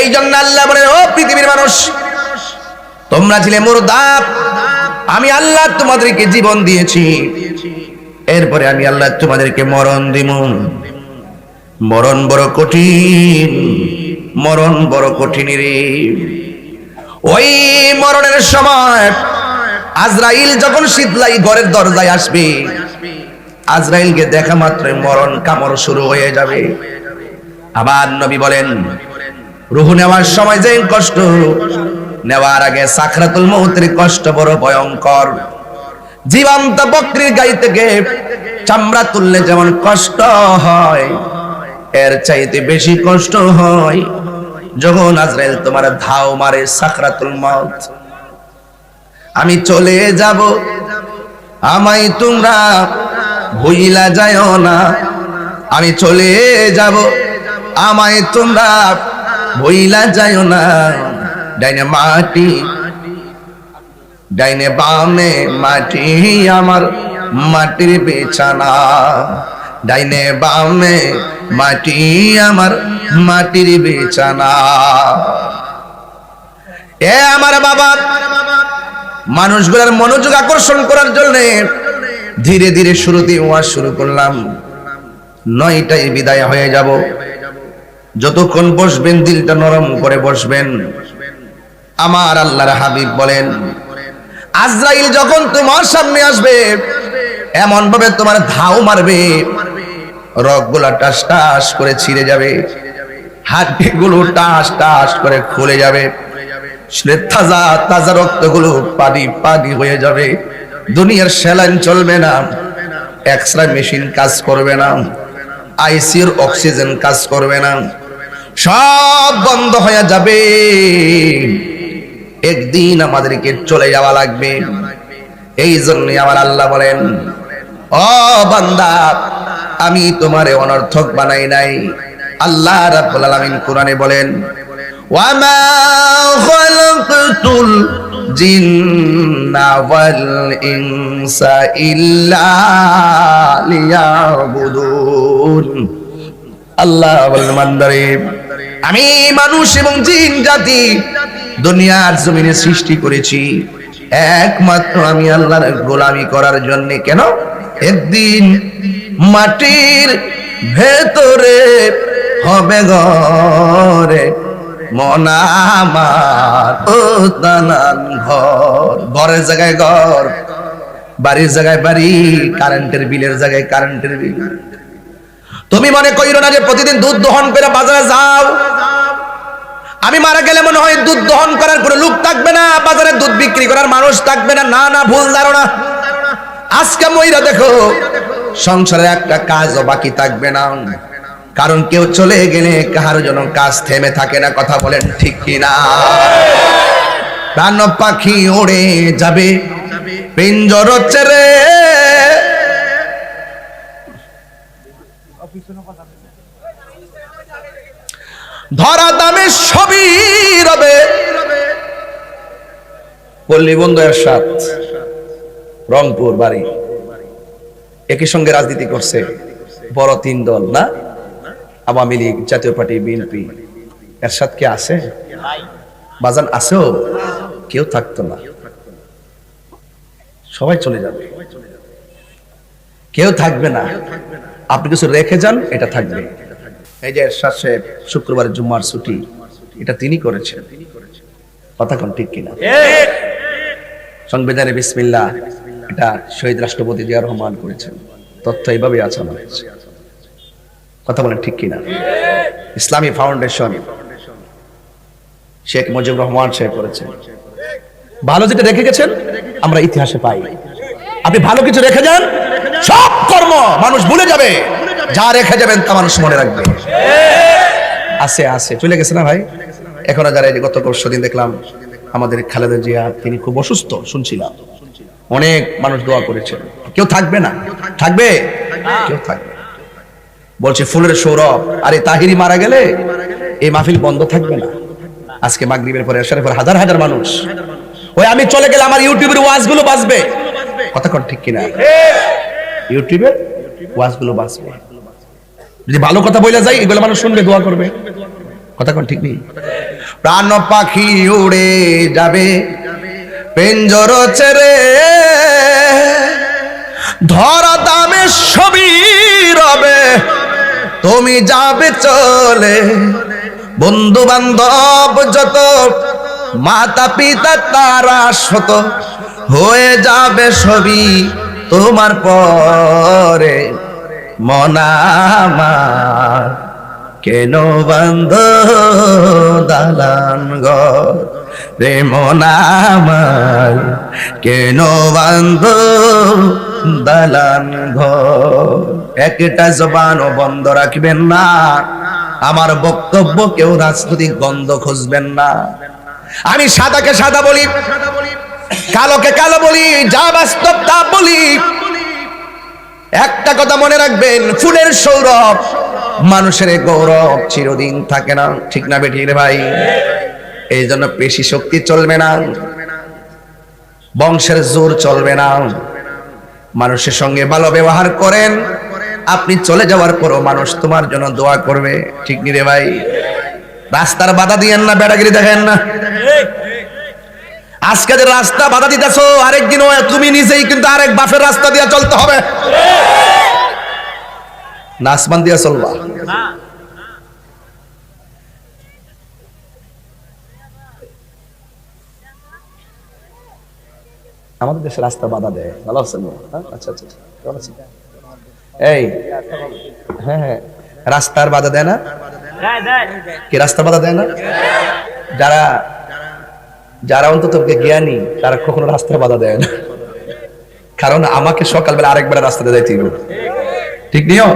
এই জন্য আল্লাহ বলেন, ও পৃথিবীর মানুষ, তোমরা ছিলে মুর্দা, আমি আল্লাহ তোমাদেরকে জীবন দিয়েছি, এরপরে আমি আল্লাহ তোমাদেরকে মরণ দিব। মরণ বড় কঠিন, মরণ বড় কঠিন রে। ওই মরণের সময় আজরাইল যখন শীতলাই ঘরের দরজায় আসবে, আজরাইলকে দেখা মাত্রই মরণ কামড় শুরু হয়ে যাবে। আবার নবী বলেন, রূহ নেওয়ার সময় যে কষ্ট, নেওয়ার আগে সাকরাতুল মউতের কষ্ট বড় ভয়ঙ্কর। জীবন্ত বকরির গাই থেকে চামড়া তুললে যেমন কষ্ট হয়, এর চাইতে বেশি কষ্ট হয় যখন আজরাইল তোমার ধাও মারে সাকরাতুল মউত। আমি চলে যাব, আমায় তোমরা ভুইলা যাও না, আমি চলে যাব, আমায় তোমরা ভুইলা যাও না। ডাইনে মাটি, ডাইনে বামে মাটি, আমার মাটির বিছানা, ডাইনে বামে মাটি, আমার মাটির বিছানা। এ আমার বাবা, মানুষগুলোর মনোযোগ আকর্ষণ করার জন্য ধীরে ধীরে শুরুতে ওয়াজ শুরু করলাম। 9টায় বিদায় হয়ে যাব। যতক্ষণ বসবেন দিলটা নরম করে বসবেন। আমার আল্লাহর হাবিব বলেন, আজরাইল যখন তোমার সামনে আসবে, এমন ভাবে তোমার ধাও মারবে, রগগুলা টাস টাস করে ছিঁড়ে যাবে, হাড্ডিগুলো টাস টাস করে খুলে যাবে, তাজা তাজা রক্তগুলো পানি পানি হয়ে যাবে। দুনিয়ার স্যালাইন চলবে না, এক্সরে মেশিন কাজ করবে না, আইসিইউর অক্সিজেন কাজ করবে না, সব বন্ধ হয়ে যাবে। একদিন আমাদেরকে চলে যাওয়া লাগবে। এই জন্য আমার আল্লাহ বলেন, ও বান্দা, আমি তোমারে অনর্থক বানাই নাই। আল্লাহ রাব্বুল আলামিন কোরআনে বলেন, ওয়ামা খালাকতুল জিন্না ওয়াল ইনসা ইল্লা লিয়াবুদুন। আল্লাহ বলেন, বান্দারে, আমি মানুষ এবং জিন জাতি দুনিয়ার জমিনে সৃষ্টি করেছি একমাত্র আমি আল্লাহর গোলামি করার জন্য। কেন? একদিন মাটির ভেতরে হবে ঘরে মনা আমার, ও দালান ঘর। ঘরের জায়গায় ঘর, বাড়ির জায়গায় বাড়ি, কারেন্টের বিলের জায়গায় কারেন্টের বিল। তুমি মনে কইরো না যে প্রতিদিন দুধ দহন করে বাজারে যাও, আমি মারা গেলে মনে হয় দুধ দহন করার কোনো লোক থাকবে না, বাজারে দুধ বিক্রি করার মানুষ থাকবে না। না না, ভুল ধারণা। আজকে মইরা দেখো, সংসারে একটা কাজও বাকি থাকবে না। কারণ কেউ চলে গেলে কাহার জন্য কাজ থেমে থাকে না। কথা বলেন ঠিক কিনা? প্রাণ পাখি উড়ে যাবে পিঞ্জর ছেড়ে, ধরা দামে সবই রবে। পল্লী বন্ধু এরশাদ, রংপুর বাড়ি, একই সঙ্গে রাজনীতি করছে বড় 3 দল না, আওয়ামী লীগ, জাতীয় পার্টি, বিএনপি। এরশাদ কে আছে? বাজান আছেও, কেউ থাকতো না, সবাই চলে যাবে, কেউ থাকবে না। আপনি কিছু রেখে যান, এটা থাকবে। এই যে এরশাদ সাহেব শুক্রবার জুম্মার ছুটি, এটা তিনি করেছেন। কথা কোন ঠিক কিনা? সংবিধানে বিসমিল্লাহ, এটা শহীদ রাষ্ট্রপতি জিয়া রহমান করেছেন। তথ্য এইভাবে আছে আমার কাছে। কথা বলেন ঠিক কিনা? ইসলামী ফাউন্ডেশন শেখ মুজিবুর রহমান সাহেব করেছেন। ভালো যেটা রেখে গেছেন আমরা ইতিহাসে পাই। আপনি ভালো কিছু রেখে যান, সব কর্ম মানুষ ভুলে যাবে, যা রেখে যাবেন তা মানুষ মনে রাখবে। আছে আছে, চলে গেছে না ভাই? এখন যারা গত পরশুদিন দেখলাম আমাদের খালেদা জিয়া, তিনি খুব অসুস্থ শুনছিলাম, অনেক মানুষ দোয়া করেছেন। কেউ থাকবে না? থাকবে? কেউ থাকবে। বলছে ফুলের সৌরভ, আরে তাহিরি মারা গেলে এই মাহফিল বন্ধ থাকবে না। আজকে মাগরিবের পরে এশারের পর হাজার হাজার মানুষ, ওই আমি চলে গেলে আমার ইউটিউবের ওয়াজগুলো বাজবে। কথা কোন ঠিক কিনা? ইউটিউবের ওয়াজগুলো বাজবে। যদি ভালো কথা বলে যাই, এগুলো মানুষ শুনবে, দোয়া করবে। কথা কোন ঠিক নেই? প্রাণ পাখি উড়ে যাবে পিঞ্জর ছেড়ে, ধরা দামে সবই রবে তুমি যাবে চলে। বন্ধু বান্ধব যত, মাতা পিতা তারা শত, হয়ে যাবে সবই তোমার পরে। মন আমার কেন বান্ধ দালান ঘর রে, মন আমার কেন বান্ধ দালান ঘর। একটা জবানও বন্ধ রাখবেন না, আমার বক্তব্য কেউ রাজনৈতিক গন্ধ খুঁজবেন না। আমি সাদাকে সাদা বলি, কালোকে কালো বলি, যা বাস্তব তা বলি। একটা কথা মনে রাখবেন, ফুলের সৌরভ মানুষের গৌরব চিরদিন থাকে না, ঠিক না বেঠিক রে ভাই? এই জন্য পেশি শক্তি চলবে না, বংশের জোর চলবে না। মানুষের সঙ্গে ভালো ব্যবহার করেন, আপনি চলে যাওয়ার পরও মানুষ তোমার জন্য দোয়া করবে, ঠিক নি রে ভাই? রাস্তার বাধা দিয়েন না, বেড়াগিরি দেখেন না। আজকে যে রাস্তা বাধা দিতেছো, আরেকদিন তুমি নিজেই কিন্তু আরেক বাফের রাস্তা দিয়ে চলতে হবে, নাসমান দিয়ে চলবা। আমাদের দেশে রাস্তা বাধা দেয়, ভালো আছেন? আচ্ছা আচ্ছা, এই হ্যাঁ হ্যাঁ, রাস্তার বাধা দেয় না কি? রাস্তার বাধা দেয় না? যারা যারা অন্তত জ্ঞানী তারা কখনো রাস্তার বাধা দেয় না, কারণ আমাকে সকালবেলা আরেকবার রাস্তাতে যাইতে হবে, ঠিক নিও?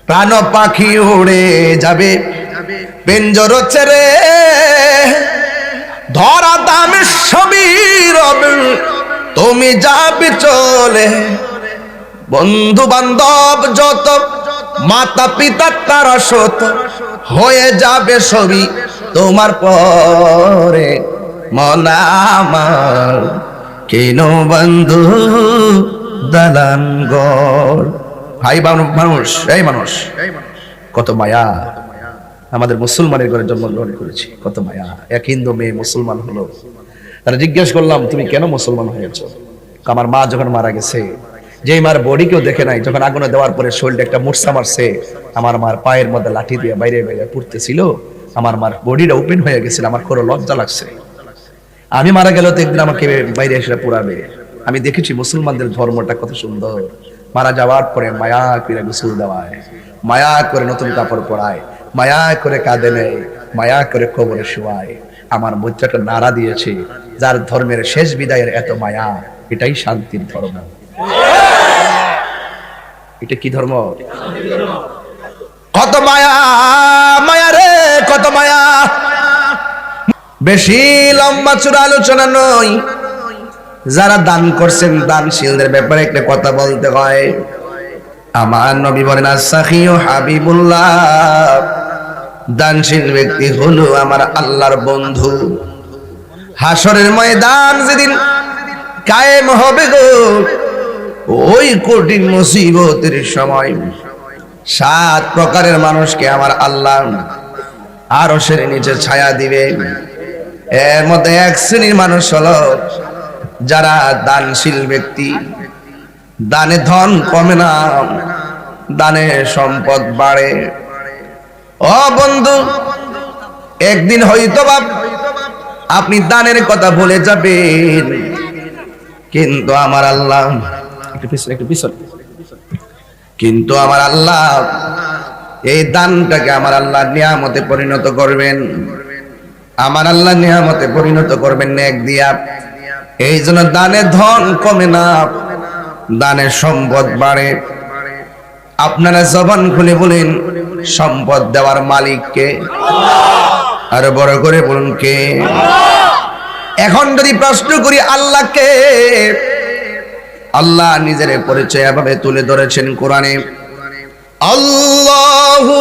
প্রাণ পাখি উড়ে যাবে পিঞ্জর ছেড়ে, ধরা দামে সবই রবে তুমি যাবে চলে। বন্ধু বান্ধব যত, মাতা পিতা তারা শত, হয়ে যাবে সবই তোমার পরে। মন আমার কেন বন্ধু দালান ঘর। ভাই মানুষ, এই মানুষ কত মায়া। আমাদের মুসলমানের ঘরে জন্মগ্রহণ করেছি, কত মায়া। এক হিন্দু মেয়ে মুসলমান হলো, তারা জিজ্ঞেস করলাম তুমি কেন মুসলমান হয়েছো? আমার মা যখন মারা গেছে, যে মার বডি কেউ দেখে নাই, যখন আগুনে দেওয়ার পরে শরীরটা একটা মুরসা মারছে, আমার মার পায়ের মধ্যে লাঠি দিয়ে বাইরে বাইরে পুড়তেছিল, আমার মার বডিটা ওপেন হয়ে গেছিল, আমার কোনো লজ্জা লাগছে। আমি মারা গেল তো একদিন আমাকে বাইরে এসে পুরাবে। আমি দেখেছি মুসলমানদের ধর্মটা কত সুন্দর। মারা যাওয়ার পরে মায়া করে গোসল দেওয়ায়, মায়া করে নতুন কাপড় পরায়, মায়া করে কাঁদে নেয়, মায়া করে কবরে শোয়ায়। আমার মধ্যে একটা নাড়া দিয়েছে, যার ধর্মের শেষ বিদায়ের এত মায়া, এটাই শান্তির ধর্ম। এটা কি ধর্ম? কত মায়া, মায়া রে কত মায়া। বেশি লম্বা চূড়া আলোচনা নয়, যারা দান করছেন দানশীলদের ব্যাপারে একটা কথা বলতে হয়। আমার নবী বলেন, আস-সাখিয়ু হাবিবুল্লাহ, দানশীল ব্যক্তি হলো আমার আল্লাহর বন্ধু। হাসরের ময়দান যেদিন কায়েম হবে গো, ওই কঠিন মুসিবতের সময় 7 প্রকারের মানুষকে আমার আল্লাহ আরশের নিচে ছায়া দিবে। এর মধ্যে এক শ্রেণীর মানুষ হলো যারা দানশীল ব্যক্তি। দানে ধন কমে না, দানে সম্পদ বাড়ে। ও বন্ধু, একদিন হয়তো আপনি দানের কথা ভুলে যাবেন, কিন্তু আমার আল্লাহ, একটু পিছনে, কিন্তু আমার আল্লাহ এই দানটাকে আমার আল্লাহ নিয়ামতে পরিণত করবেন। আমার আল্লাহ নিয়ামতে পরিণত করবেন নেক দিয়া। এই জন্য দানে ধন কমে না, দানে সম্পদ বাড়ে। আপনারা জবান খুলে বলেন, সম্পদ দেওয়ার মালিক কে? আর বড় করে বলুন কে? এখন যদি প্রশ্ন করি আল্লাহকে, আল্লাহ নিজের পরিচয় এভাবে তুলে ধরেছেন কোরআনে, আল্লাহু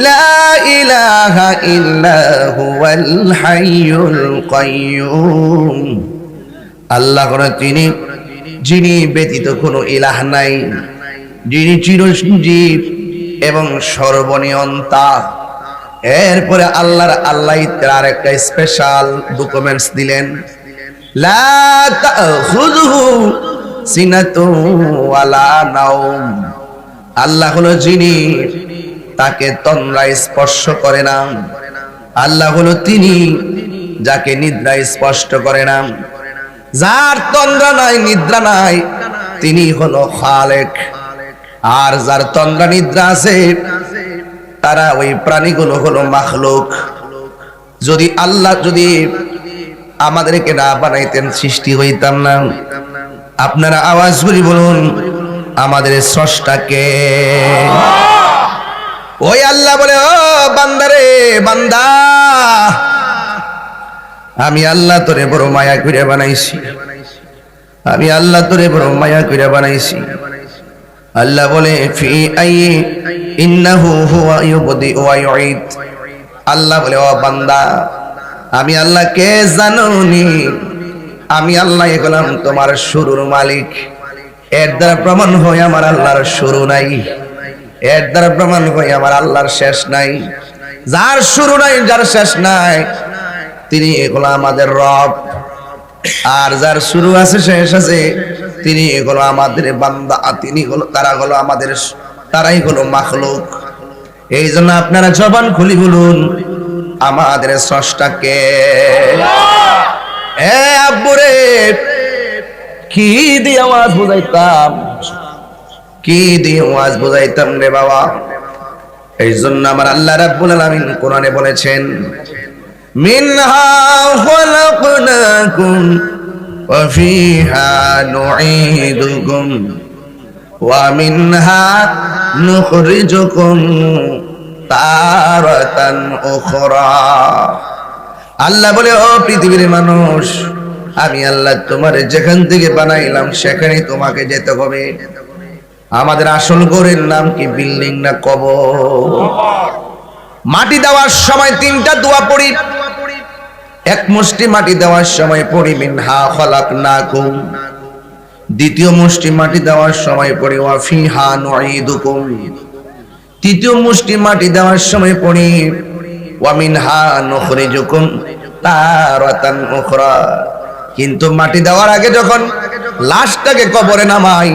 লা ইলাহা ইল্লা হুয়াল হাইয়ুল কাইয়্যুম। আল্লাহ হলেন তিনি, যিনি ব্যতীত কোনো ইলাহ নাই, যিনি চিরঞ্জীব এবং সর্বনিয়ন্তা। এরপরে আল্লাহ তার একটা স্পেশাল ডকুমেন্টস দিলেন, লা তাখুযুহু সিনাতুন ওয়ালা নাওম। আল্লাহ হলো যিনি, তাকে তন্দ্রা স্পর্শ করে না। আল্লাহ হলো তিনি, যাকে নিদ্রা স্পর্শ করে না। যার তন্দ্রা নাই, নিদ্রা নাই, তিনি হলো খালেক। আর যার তন্দ্রা নিদ্রা আছে, তারা ওই প্রাণীগুলো হলো মাখলুক। যদি আল্লাহ যদি আমাদেরকে না বানাইতেন, সৃষ্টি হইতাম না। আপনারা আওয়াজ করে বলুন, আমাদের স্রষ্টাকে। ওই আল্লাহ বলে, ও বান্দারে, বান্দা, আমি আল্লাহ তোরে বড় মায়া করে বানাইছি। আমি আল্লাহ তোরে বড় মায়া করে বানাইছি। আল্লাহ বলে, ফি আই ইন্নাহু হুয়া ইউবদি ওয়া ইউঈদ। আল্লাহ বলে, ও বান্দা, আমি আল্লাহ কে জানোনি? আমি আল্লাহ হলাম তোমার শুরুর মালিক। এর দ্বারা প্রমাণ হয় আমার আল্লাহর শুরু নাই, এর দ্বারা প্রমাণ হয় আমার আল্লাহর শেষ নাই। যার শুরু নাই, যার শেষ নাই, তিনি হলো আমাদের রব। আর যার শুরু আছে, শেষ আছে, তিনি হলো আমাদের বান্দা। তিনি হলো, তারা হলো আমাদের, তারাই হলো মাখলুক। এই জন্য আপনারা জবান খুলি বলুন, আমাদের স্রষ্টাকে। এ আব্বুরে, কি দিয়ে আওয়াজ বুঝাইতাম, কি দিয়ে আওয়াজ বুঝাইতাম রে বাবা। এই জন্য আমার আল্লাহ রাব্বুল আলামিন কোরআনে বলেছেন, মিনহা খালাকনাকুম ওয়া ফিহা নুঈদুকুম ওয়া মিনহা নুখরিজুকুম তারাতান উখরা। আল্লাহ বলে, ও পৃথিবীর মানুষ, আমি আল্লাহ তোমার যেখান থেকে বানাইলাম সেখানেই তোমাকে যেতে হবে। আমাদের আসল ঘরের নাম কি, বিল্ডিং না কবর? মাটি দেওয়ার সময় তিনটা দোয়া পড়ি। এক মুষ্টি মাটি দেওয়ার সময় পড়ি মিনহা খালাকনাকুম। দ্বিতীয় মুষ্টি মাটি দেওয়ার সময় পড়ি ওয়া ফিহা নুঈদুকুম। তৃতীয় মুষ্টি মাটি দেওয়ার সময় পড়ি ওয়া মিনহা নুখরিজুকুম তারাতান উখরা। কিন্তু মাটি দেওয়ার আগে যখন লাশটাকে কবরে নামাই,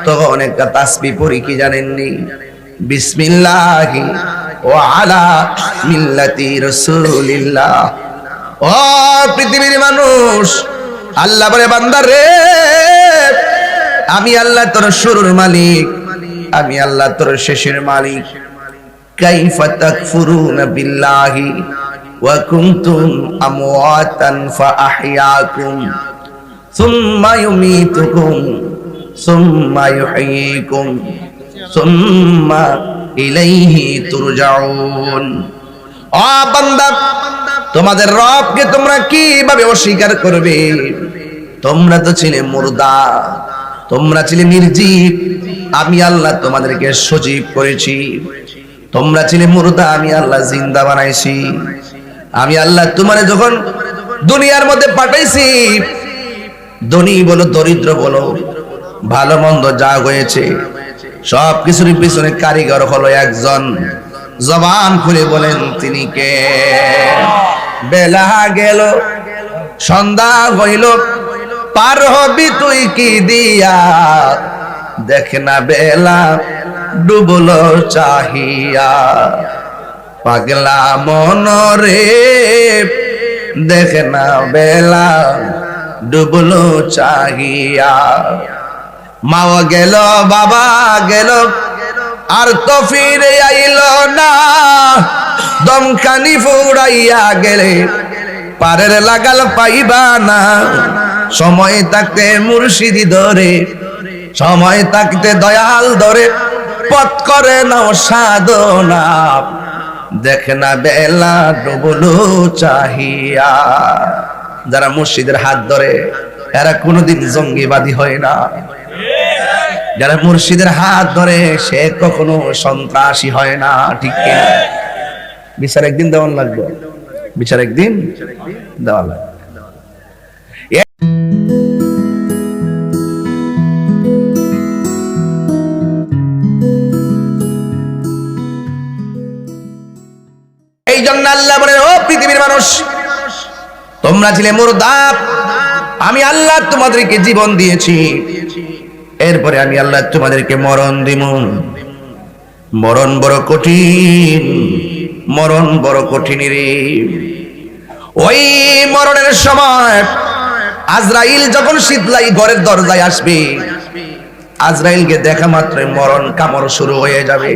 তখন একটা তাসবিহ পড়ি, কি জানেননি? বিসমিল্লাহি ওয়া আলা মিল্লাতি রাসূলিল্লাহ। ও পৃথিবীর মানুষ, আল্লাহ বলে, বান্দা রে, আমি আল্লাহ তোর শুরুর মালিক, আমি আল্লাহ তোর শেষের মালিক। কাইফা তাকফুরুনা বিল্লাহি ওয়া কুনতুম আমওয়াতান ফাআহইয়াকুম সুম্মা ইউমীতুকুম সুম্মা ইউহয়ীকুম সুম্মা ইলাইহি তুরজাউন। ও বান্দা, তোমাদের রবকে তোমরা কিভাবে অস্বীকার করবে? তোমরা তো ছিলে মুর্দা, তোমরা ছিলে নির্জীব। আমি আল্লাহ তোমাদেরকে সজীব করেছি। তোমরা ছিলে মুর্দা, আমি আল্লাহ জিন্দা বানাইছি। আমি আল্লাহ তোমারে যখন দুনিয়ার মধ্যে পাঠাইছি, ধনী বলো দরিদ্র বলো, ভালো মন্দ যা হয়েছে, সব কিছুর পিছনে কারিগর হলো একজন। জবান খুলে বলেন, তিনি কে? বেলা গেল, সন্ধ্যা হইল, পার হবি তুই কি দিয়া? দেখ না বেলা ডুবলো চাহিয়া, পাগলা মনরে দেখ না বেলা ডুবলো চাহিয়া। মাও গেল, বাবা গেল, আর তো ফিরে আইল না। দমখানি ফুরাইয়া গেলে পারের লাগাল পাইবা না। সময় থাকতে মুর্শিদি ধরে, সময় থাকতে দয়াল ধরে, পথ করে নাও সাধনা। দেখ না বেলা ডুবলো চাহিয়া। যারা মুর্শিদের হাত ধরে, এরা কোনোদিন জঙ্গিবাদী হয় না। যারা মুর্শিদের হাত ধরে, সে কখনো সন্ত্রাসী হয় না। ঠিক কিনা? বিচার একদিন দেওয়ান লাগবে, বিচার একদিন দেওয়া লাগবে। মানুষ, তোমরা ছিলে মুর্দা, আমি আল্লাহ তোমাদেরকে জীবন দিয়েছি, এরপরে আমি আল্লাহ তোমাদেরকে মরণ দিব। মরণ বড় কঠিন, মরণ বড় কঠিন রে। ওই মরণের সময় আজরাইল যখন শীতলাই ঘরের দরজায় আসবে, আজরাইলকে দেখা মাত্রই মরণ কামড় শুরু হয়ে যাবে।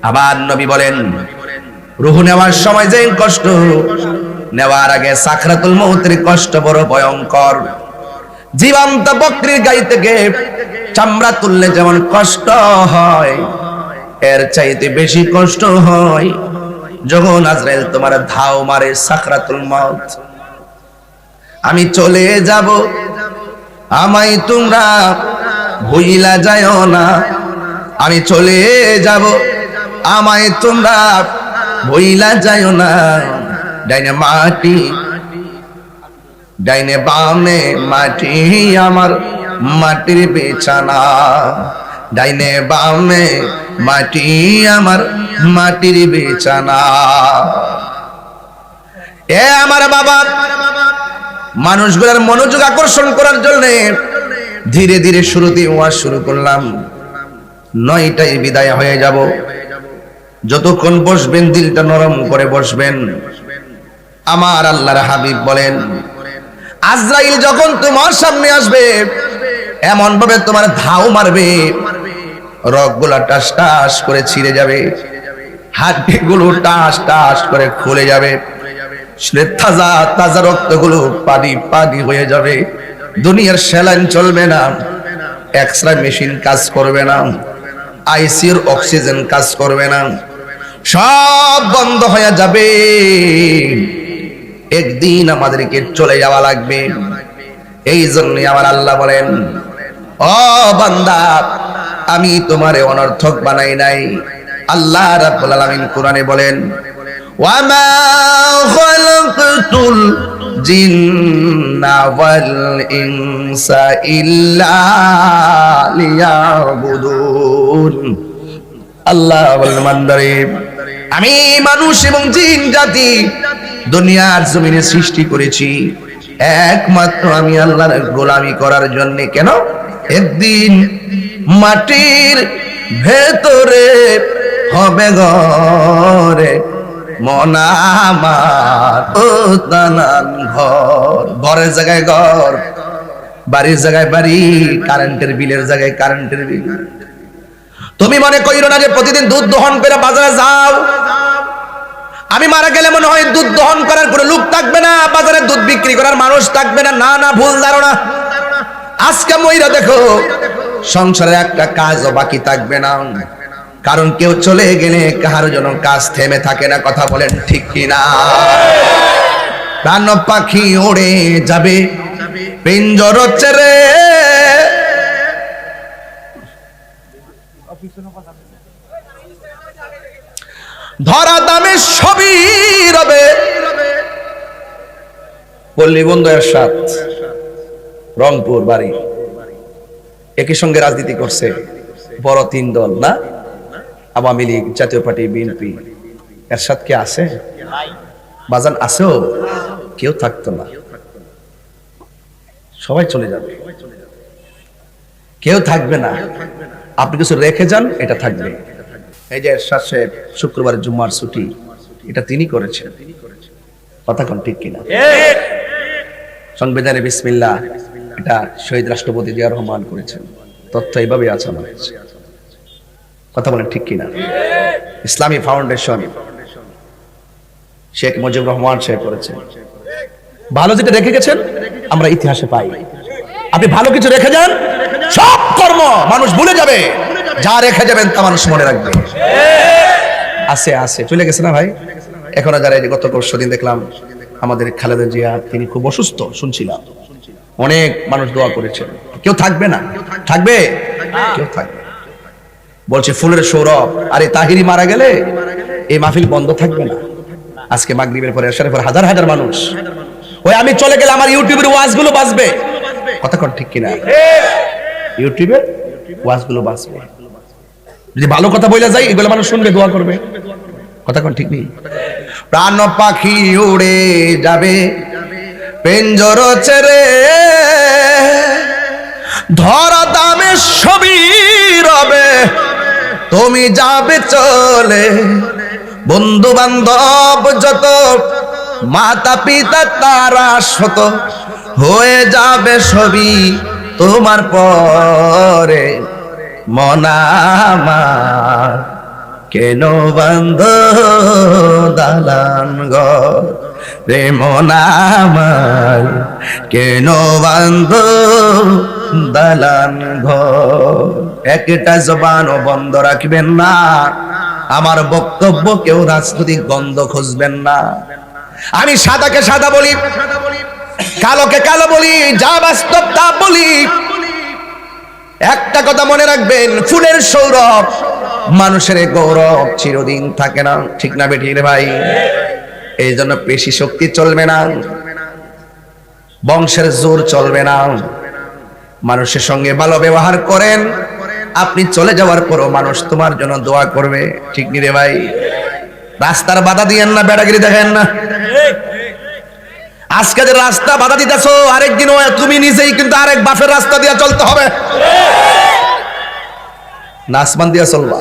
আবার নবী বলেন, রূহ নেওয়ার সময় যে কষ্ট, নেওয়ার আগে সাকরাতুল মউতের কষ্ট বড় ভয়ঙ্কর। জীবন্ত বকরির গাই থেকে চামড়া তুললে যেমন কষ্ট হয়, এর চাইতে বেশি কষ্ট হয় যখন আজরাইল তোমার ধাও মারে সাকরাতুল মউত। আমি চলে যাব, আমায় তোমরা ভুইলা যাও না, আমি চলে যাব, আমায় তোমরা ভুইলা যাও না। ডাইনে মাটি, ডাইনে বামে মাটি, আমার মাটির বিছানা, ডাইনে বামে মাটি, আমার মাটির বিছানা। এ আমার বাবা, মানুষগুলোর মনোযোগ আকর্ষণ করার জন্য ধীরে ধীরে শুরুতে ওয়াজ শুরু করলাম। 9টায় বিদায় হয়ে যাব। যতক্ষণ বসবেন দিলটা নরম করে বসবেন। আমার আল্লাহর হাবিব বলেন, আজরাইল যখন তোমার সামনে আসবে এমন ভাবে তোমার ধাও মারবে, রগগুলা টাস টাস করে ছিঁড়ে যাবে, হাড্ডিগুলো টাস টাস করে খুলে যাবে, তাজা তাজা রক্তগুলো পানি পানি হয়ে যাবে। দুনিয়ার স্যালাইন চলবে না, এক্সরে মেশিন কাজ করবে না, আইসিইউর অক্সিজেন কাজ করবে না, সব বন্ধ হয়ে যাবে। একদিন আমাদেরকে চলে যাওয়া লাগবে। এই জন্য আমার আল্লাহ বলেন, ও বান্দা, আমি তোমারে অনর্থক বানাই নাই। আল্লাহ রাব্বুল আলামিন কোরআনে বলেন, ওয়ামা খালাকতুল জিন্না ওয়াল ইনসা ইল্লা লিয়াবুদুন। আল্লাহ বলেন, বান্দারে, আমি মানুষ এবং জিন জাতি দুনিয়ার জমিনে সৃষ্টি করেছি একমাত্র আমি আল্লাহর গোলামি করার জন্য। কেন? একদিন মাটির ভেতরে হবে ঘরে মন আমার, ও দালান ঘর, ঘরের জায়গায় ঘর, বাড়ির জায়গায় বাড়ি, কারেন্টের বিলের জায়গায় কারেন্টের বিল। তুমি মনে কইরো না যে প্রতিদিন দুধ দহন করে বাজারে যাও, আমি মারা গেলে মনে হয় দুধ দহন করার কোনো লোক থাকবে না, বাজারে দুধ বিক্রি করার মানুষ থাকবে না। না না, ভুল ধারণা। আজকে মইরা দেখো, সংসারে একটা কাজও বাকি থাকবে না, কারণ কেউ চলে গেলে কাহার জন্য কাজ থেমে থাকে না। কথা বলেন ঠিক কিনা? প্রাণ পাখি উড়ে যাবে পিঞ্জর ছেড়ে, ধরা দামে সবই রবে। পল্লী বন্ধু এরশাদ, রংপুর বাড়ি, একই সঙ্গে রাজনীতি করছে বড় 3 দল না, আওয়ামী লীগ, জাতীয় পার্টি, বিএনপি। এরশাদ কে আছে? বাজান আছেও, কেউ থাকতো না, সবাই চলে যাবে, কেউ থাকবে না। আপনি কিছু রেখে যান, এটা থাকবে। এই যে এরশাদ সাহেব শুক্রবার জুম্মার ছুটি, এটা তিনি করেছেন। কথা কোন ঠিক কিনা? সংবিধানে বিসমিল্লাহ, এটা শহীদ রাষ্ট্রপতি জিয়া রহমান করেছেন। তথ্য এইভাবে আছে আমাদের। কথা বলেন ঠিক কিনা? ইসলামী ফাউন্ডেশন শেখ মুজিবুর রহমান সাহেব করেছেন। ভালো যেটা রেখে গেছেন আমরা ইতিহাসে পাই। আপনি ভালো কিছু রেখে যান, সব কর্ম মানুষ ভুলে যাবে, যা রেখে যাবেন তা মানুষ মনে রাখবে। আছে আছে, চলে গেছে না ভাই? এখন যারা গত পরশুদিন দেখলাম আমাদের খালেদা জিয়া, তিনি খুব অসুস্থ শুনছিলাম, অনেক মানুষ দোয়া করেছেন। কেউ থাকবে না? থাকবে? কেউ থাকবে। বলছে ফুলের সৌরভ, আরে তাহিরি মারা গেলে এই মাহফিল বন্ধ থাকবে না। আজকে মাগরিবের পরে এশারের পর হাজার হাজার মানুষ, ওই আমি চলে গেলে আমার ইউটিউবের ওয়াজগুলো বাজবে। কথা কোন ঠিক কিনা? ইউটিউবের ওয়াজগুলো বাজবে। যদি ভালো কথা বলা যায়, এগুলো মানুষ শুনবে, দোয়া করবে। কথা কোন ঠিক নেই? প্রাণ পাখি উড়ে যাবে পিঞ্জর ছেড়ে, ধরা দামে সবই রবে তুমি যাবে চলে। বন্ধু বান্ধব যত, মাতা পিতা তারা শত, হয়ে যাবে সবই তোমার পরে। মন আমার কেন বান্ধ দালান ঘর রে, মন আমার কেন বান্ধ দালান ঘর। একটা জবানও বন্ধ রাখবেন না, আমার বক্তব্য কেউ রাজনৈতিক গন্ধ খুঁজবেন না। আমি সাদাকে সাদা বলি, কালোকে কালো বলি, যা বাস্তব তা বলি। একটা কথা মনে রাখবেন, ফুলের সৌরভ মানুষের গৌরব চিরদিন থাকে না, ঠিক না বেঠিক রে ভাই? এই জন্য পেশি শক্তি চলবে না, বংশের জোর চলবে না। মানুষের সঙ্গে ভালো ব্যবহার করেন, আপনি চলে যাওয়ার পরও মানুষ তোমার জন্য দোয়া করবে, ঠিক নি রে ভাই? রাস্তার বাধা দিয়েন না, বেড়াগিরি দেখেন না। আজকে যে রাস্তা বাধা দিতেছো, আরেকদিন তুমি নিজেই কিন্তু আরেক বাফের রাস্তা দিয়ে চলতে হবে, না আসমান দিয়া চলবা।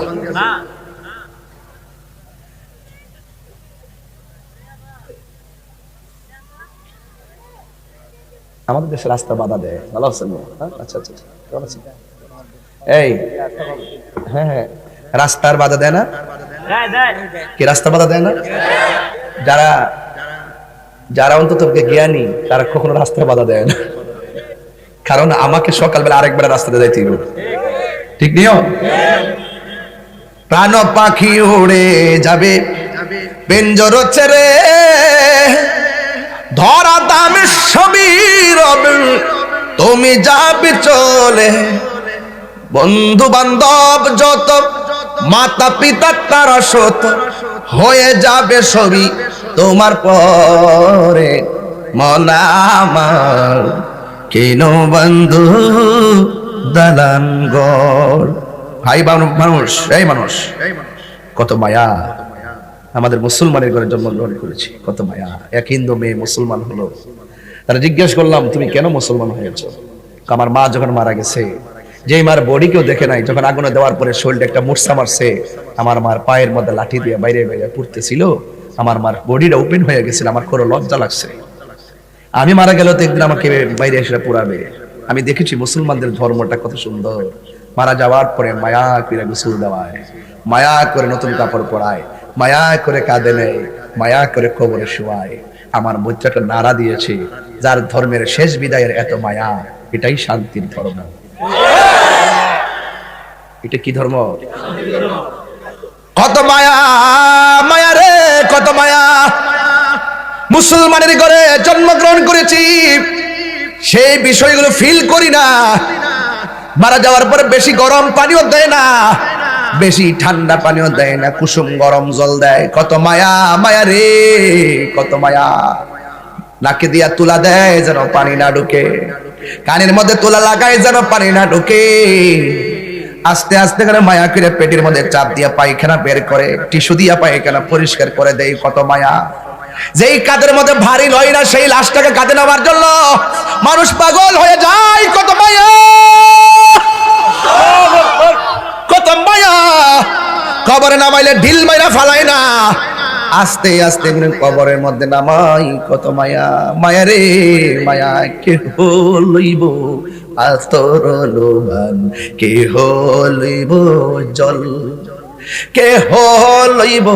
আমাদের দেশে রাস্তা বাধা দেয়, ভালো আছেন? আচ্ছা আচ্ছা, কেমন আছেন? এই হ্যাঁ হ্যাঁ, রাস্তার বাধা দেয় না কি? রাস্তা বাধা দেয় না? যারা যারা অন্তত জ্ঞানী তারা কখনো রাস্তার বাধা দেয় না, কারণ আমাকে সকালবেলা আরেকবার রাস্তাতে যাইতে হবে, ঠিক নিও? প্রাণ পাখি উড়ে যাবে পিঞ্জর ছেড়ে, ধরা দামে সবই রবে তুমি যাবে চলে। বন্ধু বান্ধব যত, মাতা পিতা তারা শত, হয়ে যাবে সবই তোমার পরে। মন আমার কেন বন্ধু দালান ঘর। ভাই মানুষ, এই মানুষ, কত মায়া আমাদের মুসলমানের ঘরে জন্মগ্রহণ করেছি, কত মায়া। এক হিন্দু মেয়ে মুসলমান হলো, তারা জিজ্ঞেস করলাম তুমি কেন মুসলমান হয়েছ? আমার মা যখন মারা গেছে, যেই মার বডি কেউ দেখে নাই, যখন আগুনে দেওয়ার পরে শরীরটা একটা মুরসা মারছে, আমার মার পায়ের মধ্যে লাঠি দিয়ে বাইরে বাইরে পুড়তেছিল, আমার মার বডিটা ওপেন হয়ে গেছিল, আমার কোনো লজ্জা লাগছে। আমি মারা গেল তো একদিন আমাকে বাইরে এসে পুরাবে। আমি দেখেছি মুসলমানদের ধর্মটা কত সুন্দর। মারা যাওয়ার পরে মায়া করে গোসল দেওয়ায়, মায়া করে নতুন কাপড় পরায়, মায়া করে কাঁদে নেয়, মায়া করে কবরে শোয়ায়। আমার মধ্যটা নাড়া দিয়েছে, যার ধর্মের শেষ বিদায়ের এত মায়া, এটাই শান্তির ধর্ম। এটা কি ধর্ম? কত মায়া, মায়া রে কত মায়া। মুসলমানের ঘরে জন্মগ্রহণ করেছি, সেই বিষয়গুলো ফিল করি না। মারা যাওয়ার পরে বেশি গরম পানিও দেয় না, বেশি ঠান্ডা পানিও দেয় না, কুসুম গরম জল দেয়। কত মায়া, মায়া রে কত মায়া। নাকে দিয়া তুলা দেয় যেন পানি না ঢুকে, কানের মধ্যে তুলা লাগায় যেন পানি না ঢুকে। আস্তে আস্তে করে মায়া করে পেটের মধ্যে চাপ দিয়া পায়খানা বের করে, টিস্যু দিয়া পায়খানা পরিষ্কার করে দেয়। কত মায়া। যেই কাদের মধ্যে ভারী লয় না, সেই লাশটাকে কাঁধে নেওয়ার জন্য মানুষ পাগল হয়ে যায়। কত মায়া, কত মায়া। কবরে নামাইলে ঢিল মাইরা ফালাই না, আস্তে আস্তে কবরের মধ্যে নামাই। কত মায়া, মায়া রে মায়া। কে হইব আস্তর লোভান, কে হইব জল, কে হইব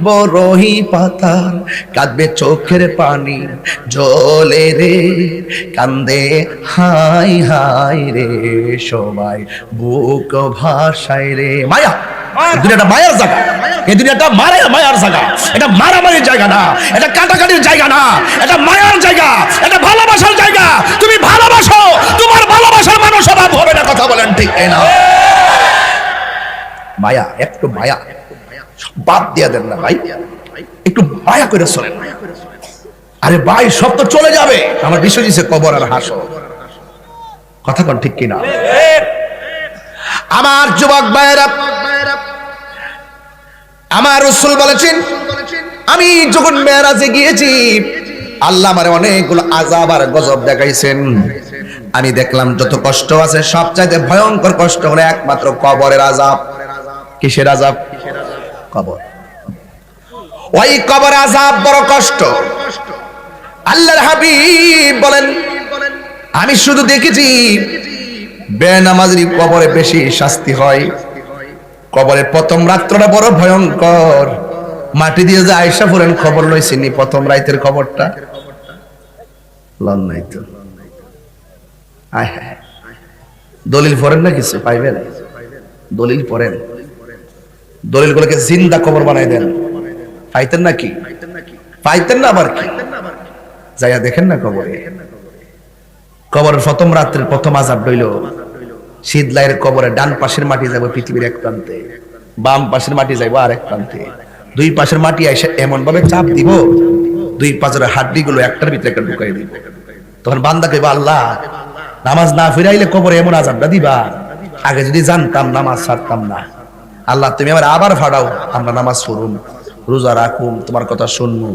বরহি পাতার, কাঁদবে চোখের পানি জলে রে, কান্দে হাই হাই রে সবাই বুক ভাষায় রে। মায়া, দুনিয়াটা মায়ার জায়গা, এই দুনিয়াটা মায়ার জায়গা। এটা মারামারির জায়গা না, এটা কাটাকাটির জায়গা না, এটা মায়ার জায়গা, এটা ভালোবাসার জায়গা। তুমি ভালোবাসো, তোমার ভালোবাসার মানুষ অভাব হবে না। কথা বলেন ঠিক না? মায়া, একটু মায়া বাদ দিয়ে দেন না ভাই, একটু মায়া করে চলেন। আরে ভাই সব তো চলে যাবে, আমার বিষয় দিচ্ছে কবর আর হাসর। কথা কোন ঠিক কিনা? আমার যুবক ভাইয়েরা, আমার রাসূল বলেছেন আমি যখন মেরাজে গিয়েছি আল্লাহ আমারে অনেকগুলো আযাব আর গজব দেখাইছেন। আমি দেখলাম যত কষ্ট আছে সবচাইতে ভয়ঙ্কর কষ্ট হলো একমাত্র কবরের আযাব। কিসের আযাব? কবর। ওই কবর আযাব বড় কষ্ট। আল্লাহর হাবিব বলেন, আমি শুধু দেখেছি বেনামাজির কবরে বেশি শাস্তি হয়। কবরের প্রথম রাত্রটা বড় ভয়ঙ্কর। মাটি দিয়ে যে আয়েশা পড়েন খবর লইছিনি প্রথম রাতের খবরটা লন নাই তো। আয় হায়, দলিল পড়েন না কিছু পাইবেন? দলিল পড়েন, দলিলগুলোকে জিন্দা কবর বানাই দেন। পাইতেন না কি? পাইতেন না আবার কি? যাইয়া দেখেন না কবরে। কবরের প্রথম রাত্রের প্রথম আযাব হইল শীতলাইয়ের কবরে ডান পাশের মাটি যাবে পৃথিবীর এক প্রান্তে, বাম পাশের মাটি যাইবো আরেক প্রান্তে। দুই পাশের মাটি এসে এমন ভাবে চাপ দিব দুই পাশের হাড্ডি গুলো একটার ভিতরে একটা ঢুকাই দিব। তখন বান্দা কইবা, আল্লাহ নামাজ না ফিরাইলে কবরে এমন আযাবটা দিবা, আগে যদি জানতাম নামাজ ছাড়তাম না। আল্লাহ তুমি আবার আবার ফাড়াও, আমরা নামাজ পড়ুম, রোজা রাখুম, তোমার কথা শুনবো।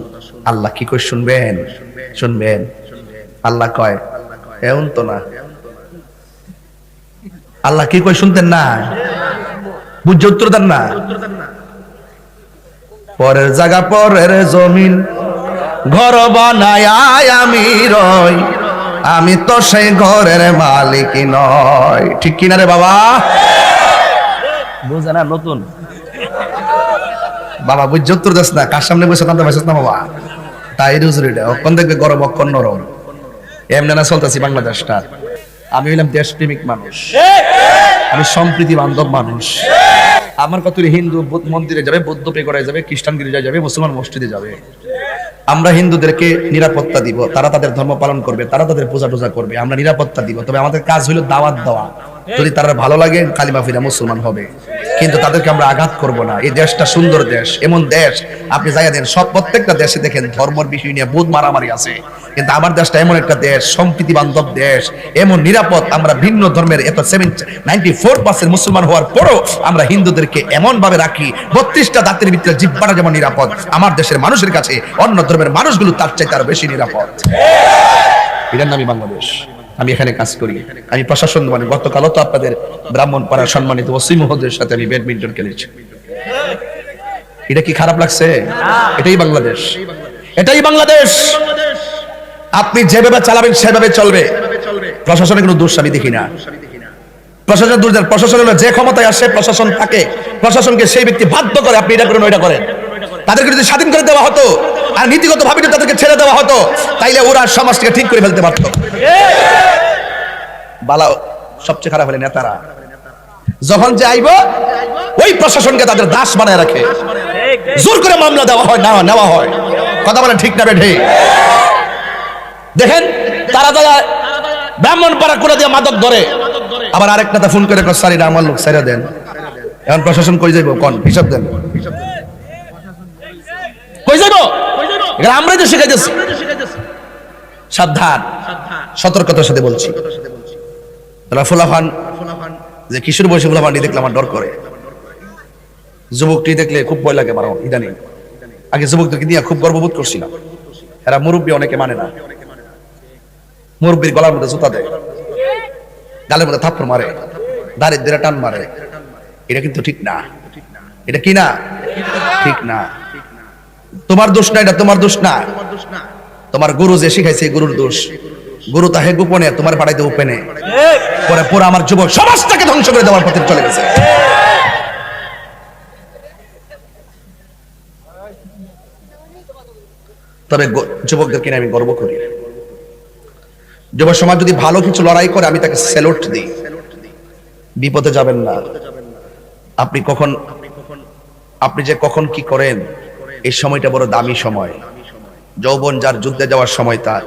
আল্লাহ কি কই শুনবেন? শুনবেন? আল্লাহ কয় এমন তো না। আল্লাহ কি কই শুনতেন না? বুঝে উত্তর দেন না। পরের জায়গা পরের জমিন ঘর বানায় আমি রই, আমি তো সেই ঘরের মালিক নয়। ঠিক কিনা রে বাবা? বুঝে না? নতুন বাবা বুঝে উত্তর দেস না। কার সামনে বসে কান্দা বসে না বাবা? তাই রুজুরিটা অক্ষণ দেখবে গরম অক্ষণ নরম। এমনি না চলতেছি বাংলাদেশটা। আমি হইলাম দেশপ্রেমিক মানুষ, আমি সম্প্রীতি বান্ধব মানুষ। আমার কত হিন্দু মন্দিরে যাবে, বৌদ্ধ পেগড়ায় যাবে, খ্রিস্টান গির্জায় যাবে, মুসলমান মসজিদে যাবে। আমরা হিন্দুদেরকে নিরাপত্তা দিব, তারা তাদের ধর্ম পালন করবে, তারা তাদের পূজা টুজা করবে, আমরা নিরাপত্তা দিব। তবে আমাদের কাজ হলো দাওয়াত দেওয়া। যদি তারা ভালো লাগে কালিমা ফিরা মুসলমান হবে, কিন্তু তাদেরকে আমরা আঘাত করব না। এই দেশটা সুন্দর দেশ, এমন দেশ আপনি যাইয়া দেন সব প্রত্যেকটা দেশে দেখেন ধর্মের বিষয় নিয়ে বহুত মারামারি আছে, কিন্তু আমার দেশটা এমন একটা দেশ, সম্প্রীতি বান্ধব দেশ, এমন নিরাপদ। আমরা ভিন্ন ধর্মের এত 94% মুসলমান হওয়ার পরও আমরা হিন্দুদেরকে এমন ভাবে রাখি 32টা দাঁতের ভিতরে জিহ্বাটা যেমন নিরাপদ, আমার দেশের মানুষের কাছে অন্য ধর্মের মানুষগুলো তার চাইতে আরো বেশি নিরাপদ। এটার নামই বাংলাদেশ। আমি এখানে কাজ করি, আমি প্রশাসন। মানে গতকালও তো আপনাদের ব্রাহ্মণপাড়ার সম্মানিত ওসি মহোদয়ের সাথে আমি ব্যাডমিন্টন খেলেছি। এটা কি খারাপ লাগছে? এটাই বাংলাদেশ, এটাই বাংলাদেশ। আপনি যেভাবে চালাবেন সেভাবে চলবে। প্রশাসনের কোনো দোষ আমি দেখি না। প্রশাসন দোষ দেন, প্রশাসন হলো যে ক্ষমতায় আসে প্রশাসন থাকে, প্রশাসনকে সেই ব্যক্তি বাধ্য করে আপনি এটা করেন ওইটা করেন। তাদেরকে যদি স্বাধীন করে দেওয়া হতো আর নীতিগত ভাবে তাদেরকে ছেড়ে দেওয়া হতো, তাইলে ওরা সমাজকে ঠিক করে ফেলতে পারতো। বালা সবচেয়ে খারাপ হলে নেতারা যখন যে আইব ওই প্রশাসনকে তাদের দাস বানায় রাখে, জোর করে মামলা দেওয়া হয়, না নেওয়া হয়। কথা বলেন ঠিক না বেঠে? দেখেন তারা যারা ব্রাহ্মণপাড়া করে দিয়ে মাদক ধরে, আবার আরেক নেতা ফোন করে স্যার এটা আমার লোক, স্যার দেন। এখন প্রশাসন কই যাইব? কোন হিসাব দেন, কই যাইব? এখানে আমরাই তো শিখাইতেছি। সাবধান, সতর্কতার সাথে বলছি। ফুলাফান যে কিশোর বয়সী ফুলাফানটি দেখলে আমার ডর করে, যুবকটি দেখলে খুব ভয় লাগে আমার ইদানিং। আগে যুবকদেরকে নিয়ে খুব গর্ববোধ করছিলাম। এরা মুরব্বী অনেকে মানে না, মুরব্বীর গলার মধ্যে জুতা দেয়, গালের মধ্যে থাপ্পড় মারে, দাঁড়িয়ে ধরে টান মারে। এটা কিন্তু ঠিক না। এটা কি না? ঠিক না। তোমার দোষ না, এটা তোমার দোষ না। তোমার গুরু যে শিখাইছে গুরুর দোষ। গুরু তাহে গোপনে, তোমার পাড়াইতে ওপেনে। পরে পুরো আমার যুবক সমাজটাকে ধ্বংস করে দেওয়ার পথে চলে গেছে। তবে যুবকদেরকে আমি গর্ব করি। যুব সমাজ যদি ভালো কিছু লড়াই করে আমি তাকে স্যালুট দিই। বিপদে যাবেন না। আপনি যে কখন কি করেন, এই সময়টা বড় দামি সময়। যৌবন যার যুদ্ধে যাওয়ার সময় তার,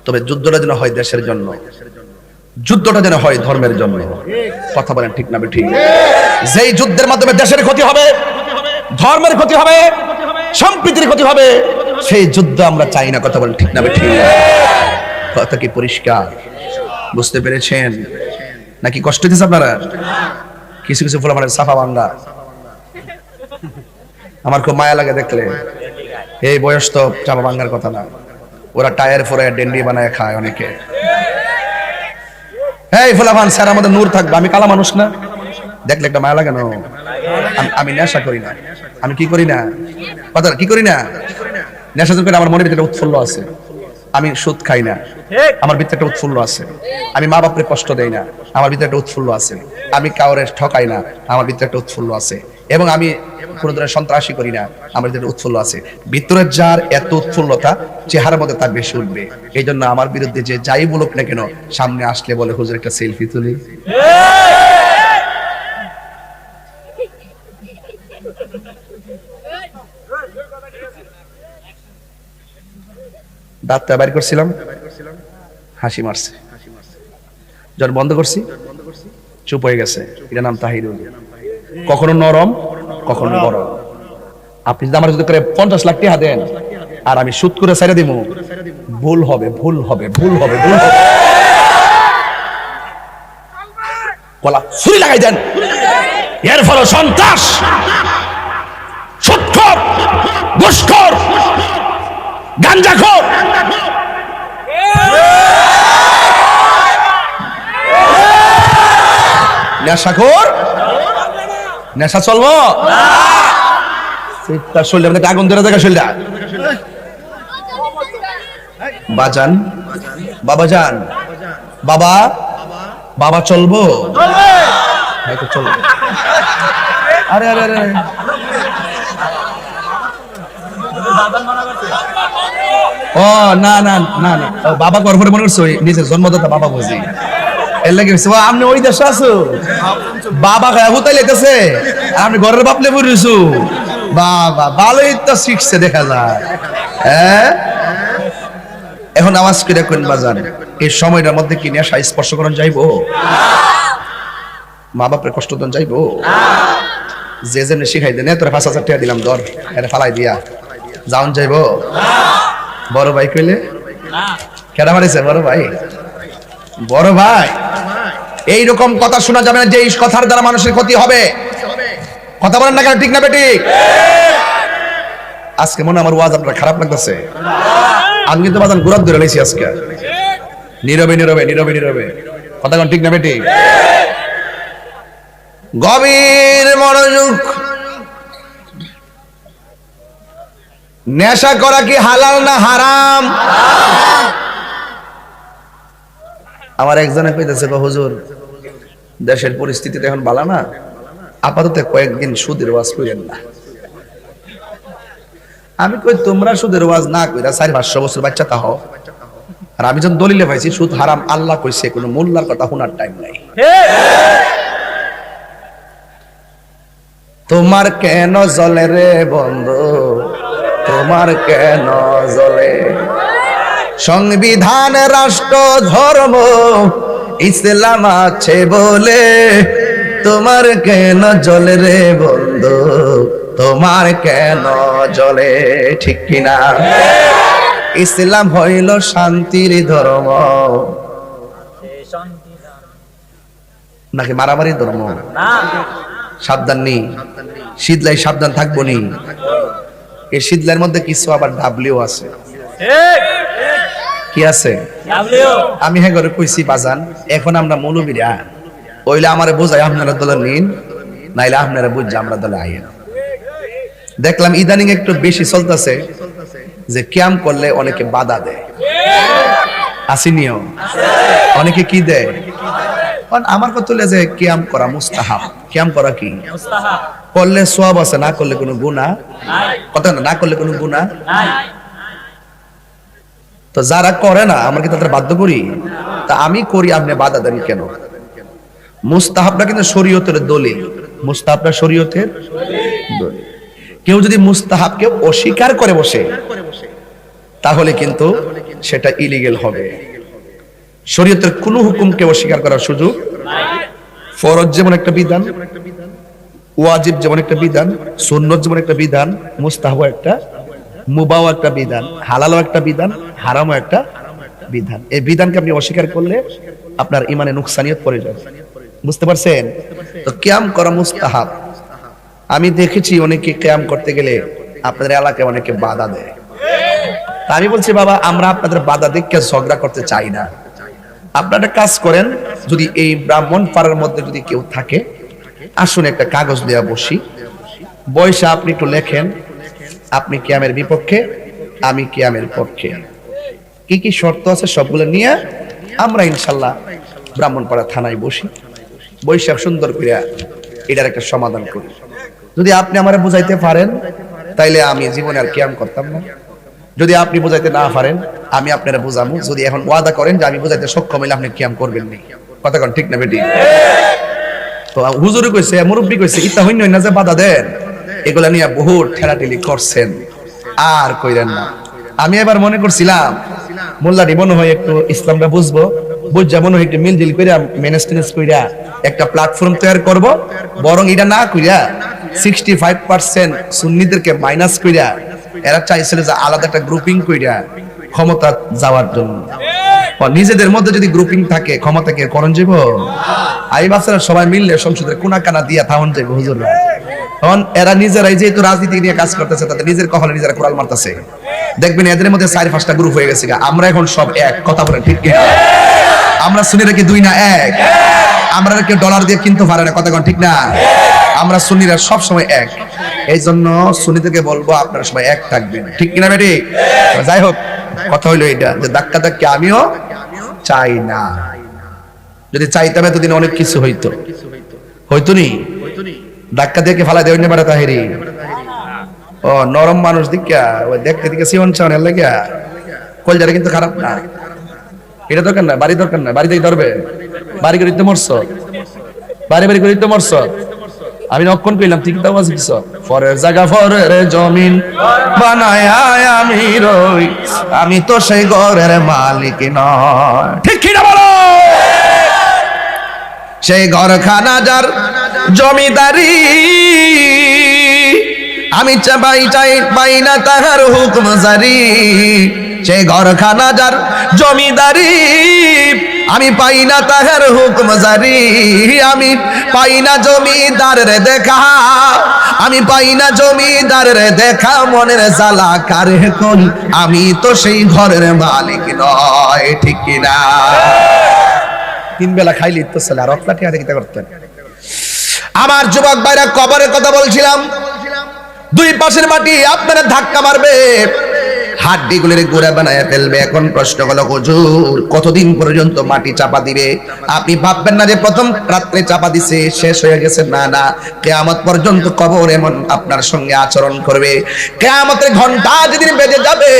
তবে যুদ্ধটা যেন হয় দেশের জন্য, যুদ্ধটা যেন হয় ধর্মের জন্য। কথা বলেন ঠিক না ঠিক? যেই যুদ্ধের মাধ্যমে দেশের ক্ষতি হবে, ধর্মের ক্ষতি হবে, সম্প্রীতির ক্ষতি হবে, সেই যুদ্ধ আমরা চাই না। কথা বলেন ঠিক না ঠিক? কথা কি পরিষ্কার? বুঝতে পেরেছেন নাকি কষ্ট দিচ্ছে আপনারা? কিছু কিছু ফুল আমার সাফা ভাঙ্গা, আমার খুব মায়া লাগে দেখলে। এই বয়স তো চাপা ভাঙ্গার কথা না, ওরা টায়ার ফোরে ডেন্ডি বানায় খায় অনেকে। এই ফুলাফান স্যার আমাদের নূর থাকবে, আমি কালা মানুষ না, দেখলে একটা মায়া লাগে না? আমি নেশা করি না, আমি কি করি না, কথা কি করি না, নেশা করে আমার মনের ভিতরে উৎফুল্ল আছে। আমি সুদ খাই না, আমার ভিতরে একটা উৎফুল্ল আছে। আমি মা বাপরে কষ্ট দেই না, আমার ভিতরে একটা উৎফুল্ল আছে। আমি কাউরে ঠকাই না, আমার ভিতরে একটা উৎফুল্ল আছে। এবং আমি কোনো ধরনের সন্ত্রাসী করি না, আমার ভিতরে উৎফুল্ল আছে। ভিতরে যার এত উৎফুল্লতা, চেহারার মধ্যে তার বেশি উঠবে। এই জন্য আমার বিরুদ্ধে যে যাই বলুক না কেন, সামনে আসলে বলে হুজুর একটা সেলফি তুলি। দাঁতটা বাইর করছিলাম, হাসি মারছে, যখন বন্ধ করছি চুপ হয়ে গেছে। এটা নাম তাহিরুল। কখনো নরম, কখনো গরম। আপনি যদি আমার যদি করে 50 লাখ টাকা দেন আর আমি সুদ করে ছেড়ে দিব, ভুল হবে, ভুল হবে, ভুল হবে, ভুল হবে। গলা ছুরি লাগাই দেন, এর ফলে সন্ত্রাস, সুদখোর, ঘুষখোর, গাঞ্জাখোর, নেশাখোর, নেশা চলবো তার শরীরে মধ্যে আগুন ধরে থাকা শরীরটা। বাজান, বাবা যান, বাবা, বাবা চলবো, হয়তো চলবো। আরে আরে আরে ও না না না না, বাবা গর্ভে মনে করছো নিজের জন্মদাতা বাবা বুঝি, এর লাগে আপনি ওই দেশে আছো, বাবা খায় হুতাই লেগেছে, আপনি ঘরের বাপলে পড়েছো। বাবা ভালোই তো শিখছে দেখা যায়। হ্যাঁ, এখন আওয়াজ করে কোন বাজান, এই সময়টার মধ্যে কি নেশা স্পর্শ করন যাইবো? মা বাপের কষ্ট দেন যাইবো? যে যেমনি শিখাই দেন, তোরা 5,000 টাকা দিলাম ধর, এটা ফালাই দিয়া যাওন যাইবো? বড় ভাই কইলে কেডা মারিছে? বড় ভাই, বড় ভাই। এইরকম কথা শোনা যাবে না যে এই কথার দ্বারা মানুষের ক্ষতি হবে। কথা বলেন না কেন, ঠিক না বেঠিক? আজকে মনে আমার ওয়াজ আপনার খারাপ লাগতেছে, আমি কিন্তু বাজান গুরাত ধরে লাইছি আজকে, নীরবে নীরবে নীরবে নীরবে। কথা কোন ঠিক না বেঠিক? গভীর মনোযোগ। নেশা করা কি হালাল না হারাম? আমার একজনে কইতেছে, হুজুর দেশের পরিস্থিতি এখন ভালো না, আপাতত কয়েকদিন সুদের ওয়াজ করেন না। আমি কই তোমরা সুদের ওয়াজ না কইরা 400-500 বছর বাচ্চা তা হও, আর আমি যখন দলিলে পাইছি সুদ হারাম, আল্লাহ কইছে, কোনো মোল্লার কথা শোনার টাইম নাই। তোমার কেন জ্বলে রে বন্ধু, তোমার কেন জ্বলে? সংবিধান, রাষ্ট্র, ধর্ম, ইসলাম আছে বলে তোমার কেন জ্বলে রে বন্ধু, তোমার কেন জ্বলে? ঠিক কিনা? ইসলাম হইল শান্তির ধর্ম, নাকি মারামারি ধর্ম? সাবধান নি, শীতলাই সাবধান থাকবো নি। এই শীতলার মধ্যে কিছু আবার ডাবলিও আছে। কি আছে? আমি হ্যাঁ করে কইছি বাজান, এখন আমরা মৌলবীরা ওইলে আমারে বোঝাই আপনারা দলে নিন, নাইলে আপনারা বুঝছে আমরা দলে আইন। দেখলাম ইদানিং একটু বেশি চলতেছে যে ক্যাম্প করলে অনেকে বাধা দেয়, আসিনিও অনেকে কি দেয়। আমার কথা হলো যে ক্যাম্প করা মুস্তাহাব। ক্যাম্প করা কি? করলে সওয়াব আছে, না করলে কোনো গুনাহ নাই। কথা না করলে কোনো গুনাহ নাই। তো যারা করে না, আমরা কি তাদের বাধ্য করি? তা আমি করি, আপনি বাধা দেন কেন? মুস্তাহাবটা কিন্তু শরীয়তের দলিল, মুস্তাহাবটা শরীয়তের দলিল। কেউ যদি মুস্তাহাবকে অস্বীকার করে বসে, তাহলে কিন্তু সেটা ইলিগেল হবে। শরীয়তের কোন হুকুমকে অস্বীকার করার সুযোগ নাই। ফরজ যেমন একটা বিধান, ওয়াজিব যেমন একটা বিধান, সুন্নত যেমন একটা বিধান, মুস্তাহাব একটা, মুবাহ একটা বিধান, হালালও একটা বিধান, হারামও একটা বিধান। এই বিধানকে আপনি অস্বীকার করলে আপনার ইমানে নুকসানিয়ত পড়ে যাবে। বুঝতে পারছেন? তো কিয়াম করা মুস্তাহাব। আমি দেখেছি অনেকে কিয়াম করতে গেলে আপনাদের এলাকায় অনেকে বাধা দেয়। তা আমি বলছি বাবা, আমরা আপনাদের বাধা দেখে ঝগড়া করতে চাই না। আপনারা কাজ করেন, যদি এই ব্রাহ্মণ পাড়ার মধ্যে যদি কেউ থাকে, আসুন একটা কাগজ দেয়া বসি, বয়সে আপনি একটু লেখেন আপনি কিয়ামের বিপক্ষে, আমি কিয়ামের পক্ষে, কি কি শর্ত আছে সবগুলো নিয়ে আমরা ইনশাল্লাহ ব্রাহ্মণপাড়া থানায় বসি, বৈশাখ সুন্দর করে এটার একটা সমাধান করি। যদি আপনি আমারে বুঝাইতে পারেন তাইলে আমি জীবনে আর কিয়াম করতাম না। যদি আপনি বুঝাইতে না পারেন আমি আপনারা বুঝাবো। যদি এখন ওয়াদা করেন যে আমি বুঝাইতে সক্ষম হইলে আপনি কিয়াম করবেন না, কথা কোন ঠিক না বেটি? তো হুজুরে কইছে, মুরব্বি কইছে, ইতা হইন না যে বাধা দেন, এগুলা নিয়ে বহুত ঠেলাঠেলি করছেন, আর কইরেন না। আমি এবার মনে করছিলাম মোল্লাটি মনে হয় একটু ইসলামটা বুঝবো, বুঝা মনে হয় একটু মিলজিল কইরা মেনেজটেন্স কইরা একটা প্ল্যাটফর্ম তৈরি করব, বরং এটা না কইরা 65% সুন্নিদেরকে মাইনাস কইরা এরা চাইছিল যে আলাদা একটা গ্রুপিং কইরা ক্ষমতা যাওয়ার জন্য। নিজেদের মধ্যে যদি গ্রুপিং থাকে ক্ষমতা কে করণ যাব? আই বাচ্চারা সবাই মিললে সংসদের কোনা কানা দিয়া থাউন যাবে হুজুররা। তখন এরা নিজেরাই যেহেতু রাজনীতি নিয়ে কাজ করতেছে, তাদের নিজের কপালে নিজেরা কোরাল মারতেছে। দেখবেন এদের মধ্যে 4-5টা গ্রুপ হয়ে গেছে। আমরা এখন সব এক, কথা বলেন ঠিক কিনা? আমরা সুন্নিরা কি দুই না এক? আমরা কি ডলার দিয়ে কিনতে পারে না, কথা কোন ঠিক না? আমরা সুন্নিরা সব সময় এক। এই জন্য সুন্নিদেরকে বলবো আপনারা সবাই এক থাকবেন, ঠিক কিনা বেটি? যাই হোক, কথা হইলো এটা যে ধাক্কা ধাক্কি আমিও চাই না। যদি চাইতাম এতদিন অনেক কিছু হইতো, হইতো নি? ধাক্কা দিয়ে ফালা দেওয়া নেবার তাহেরি ও নরম মানুষ দিকা ওই দেখতে দিকে সিওন চান এর লাগিয়া কলজারে কিন্তু খারাপ না। এটা দরকার না, বাড়ি দরকার না, বাড়িতেই ধরবে। বাড়ি করে দিতে মরছ, বাড়ি বাড়ি করে দিতে মরছ। আমি নক্ষণ কইলাম ঠিক দাও আছে কিছু ফরের জায়গা ফরের জমিন বানায়া আমি রই, আমি তো সেই ঘরের মালিক নয়, ঠিক কি না বলো? সেই ঘরখানা যার জমিদারি, আমি পাই না তাহার হুকুম জারি। সেই ঘরখানা যার জমিদারি, আমি পাই না তাহার হুকুম জারি। আমি পাই না জমিদারের দেখা, আমি পাই না জমিদারের দেখা, মনের জ্বালা কারে কোন, আমি তো সেই ঘরের মালিক নয়, ঠিক কিনা? 3 বেলা খাইলি তো ছেলে আর অফলাটি হাতে কিতা করতেন। আমার যুবক ভাইরা, কবরের কথা বলছিলাম, 2 পাশের মাটি আপনারা ধাক্কা মারবে, হাড্ডিগুলোর গোড়া বানায় ফেলবে। এখন প্রশ্ন হলো হুজুর কতদিন পর্যন্ত মাটি চাপা দিবে? আপনি ভাববেন না যে প্রথম রাত্রে চাপা দিছে শেষ হয়ে গেছে, না না, কিয়ামত পর্যন্ত কবর এমন আপনার সঙ্গে আচরণ করবে। কিয়ামতের ঘন্টা যেদিন বেজে যাবে,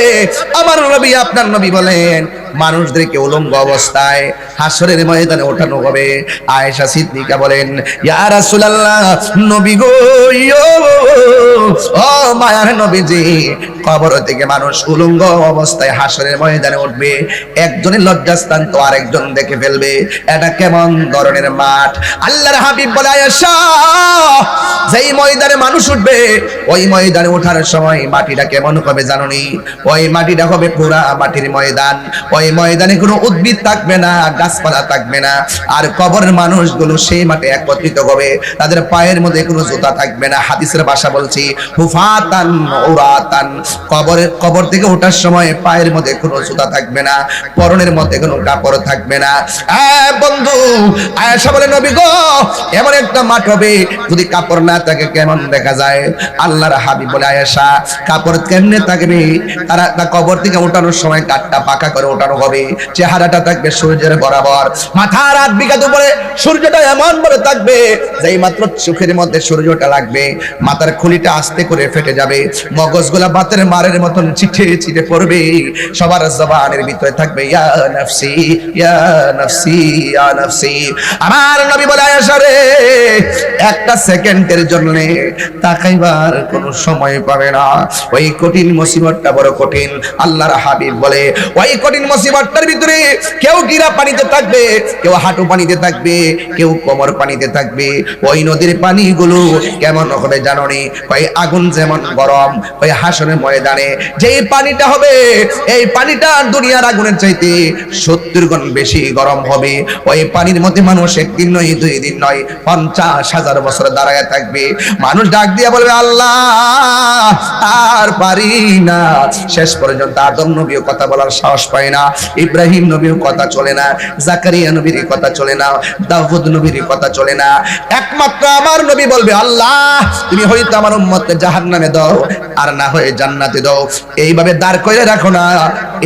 আমার নবী আপনার নবী বলেন মানুষদেরকে উলঙ্গ অবস্থায় হাসরের ময়দানে ওঠানো হবে। আয়েশা সিদ্দিকা বলেন, ইয়া রাসূলুল্লাহ, নবী গো, ও মায়ার নবীজি, কবর থেকে মানুষ উলঙ্গ অবস্থায় হাসরের ময়দানে উঠবে, একজনের লজ্জাস্থান তো আরেকজন দেখে ফেলবে। এটা কেমন ধরনের মাঠ? আল্লাহর হাবিব বলে, আয়েশা, যেই ময়দানে মানুষ উঠবে ওই ময়দানে ওঠার সময় মাটিটা কেমন হবে জানোনি? ওই মাটিটা হবে পুরা মাটির ময়দান। ওই ময়দানে কোনো উদ্ভিদ থাকবে না, গাছপালা থাকবে না। আর কবরের মানুষগুলো সেই মাঠে একত্রিত হবে, তাদের পায়ের মধ্যে কোনো জুতা থাকবে না। হাদিসের ভাষা বলছি, হুফাতান উরাতান। কবর থেকে ওঠার সময় পায়ের মধ্যে কোনো জুতা থাকবে না, পরনের মধ্যে কোনো কাপড় থাকবে না। বন্ধু, আয়েশা বলে, নবী গো, এমন একটা মাঠ হবে যদি কাপড় না থাকে কেমন দেখা যায়? আল্লাহর হাবিব বলে, আয়েশা, কাপড় কেমনে থাকবে? তারা কবর থেকে ওঠানোর সময় কাঠটা পাকা করে ওঠানো হবে, চেহারাটা থাকবে সূর্যের বরাবর, মাথার 8 বিঘাত উপরে সূর্যটা এমন ভাবে থাকবে যেই মাত্র চোখের মধ্যে সূর্যটা লাগবে মাথার খুলিটা আস্তে করে ফেটে যাবে, মগজগুলা বাতের মারের মতন ছিটে ছিটে পড়বে। সবার জবানের ভিতরে থাকবে ইয়া নাফসি ইয়া নাফসি ইয়া নাফসি। আমার নবী বলে, আয়েশা রে, একটা সেকেন্ডের জন্য তাকাইবার কোনো সময় পাবে না। ওই কঠিন মুসিবতটা বড় কঠিন। আল্লাহর হাবিব বলে, ওই কঠিন মুসিবতটার ভিতরে কেউ গিরা পানিতে থাকবে, কেউ হাঁটু পানিতে থাকবে, কেউ কোমর পানিতে থাকবে। ওই নদীর পানিগুলো কেমন হবে জানোনি? ওই আগুন যেমন গরম, ওই হাসরের ময়দানে যেই পানি পানিটা হবে, এই পানিটা দুনিয়ার আগুনের চাইতে 70 গুণ বেশি গরম হবে। ওই পানির মধ্যে মানুষ একদিন নয়, 2 দিন নয়, 50,000 বছর দাঁড়ায় থাকবে। মানুষ ডাক দিয়ে বলবে আল্লাহ আর পারি না। শেষ পর্যন্ত আদম নবীও কথা বলার সাহস পায় না, ইব্রাহিম নবীও কথা চলে না, জাকারিয়া নবীর কথা চলে না, দাউদ নবীর কথা চলে না। একমাত্র আমার নবী বলবে আল্লাহ তুমি হয়তো আমার উম্মতকে জাহান্নামে দাও আর না হয়ে জান্নাতে দাও। এইভাবে দাঁড় করে রাখো না,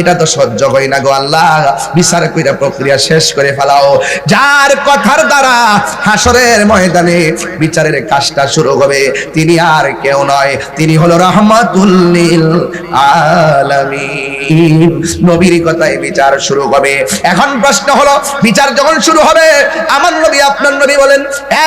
এটা তো সহ্য হয় না গো আল্লাহ, বিচার কইরা প্রক্রিয়া শেষ করে ফেলাও। যার কথার দ্বারা হাসরের ময়দানে বিচারের কাজটা শুরু হবে তিনি আর কেউ নয়, তিনি হলো রাহমাতুল লিল আলামিন। নবীর কথায় বিচার শুরু হবে। এখন প্রশ্ন হলো বিচার যখন শুরু হবে, আমার নবী আপনার নবী বলেন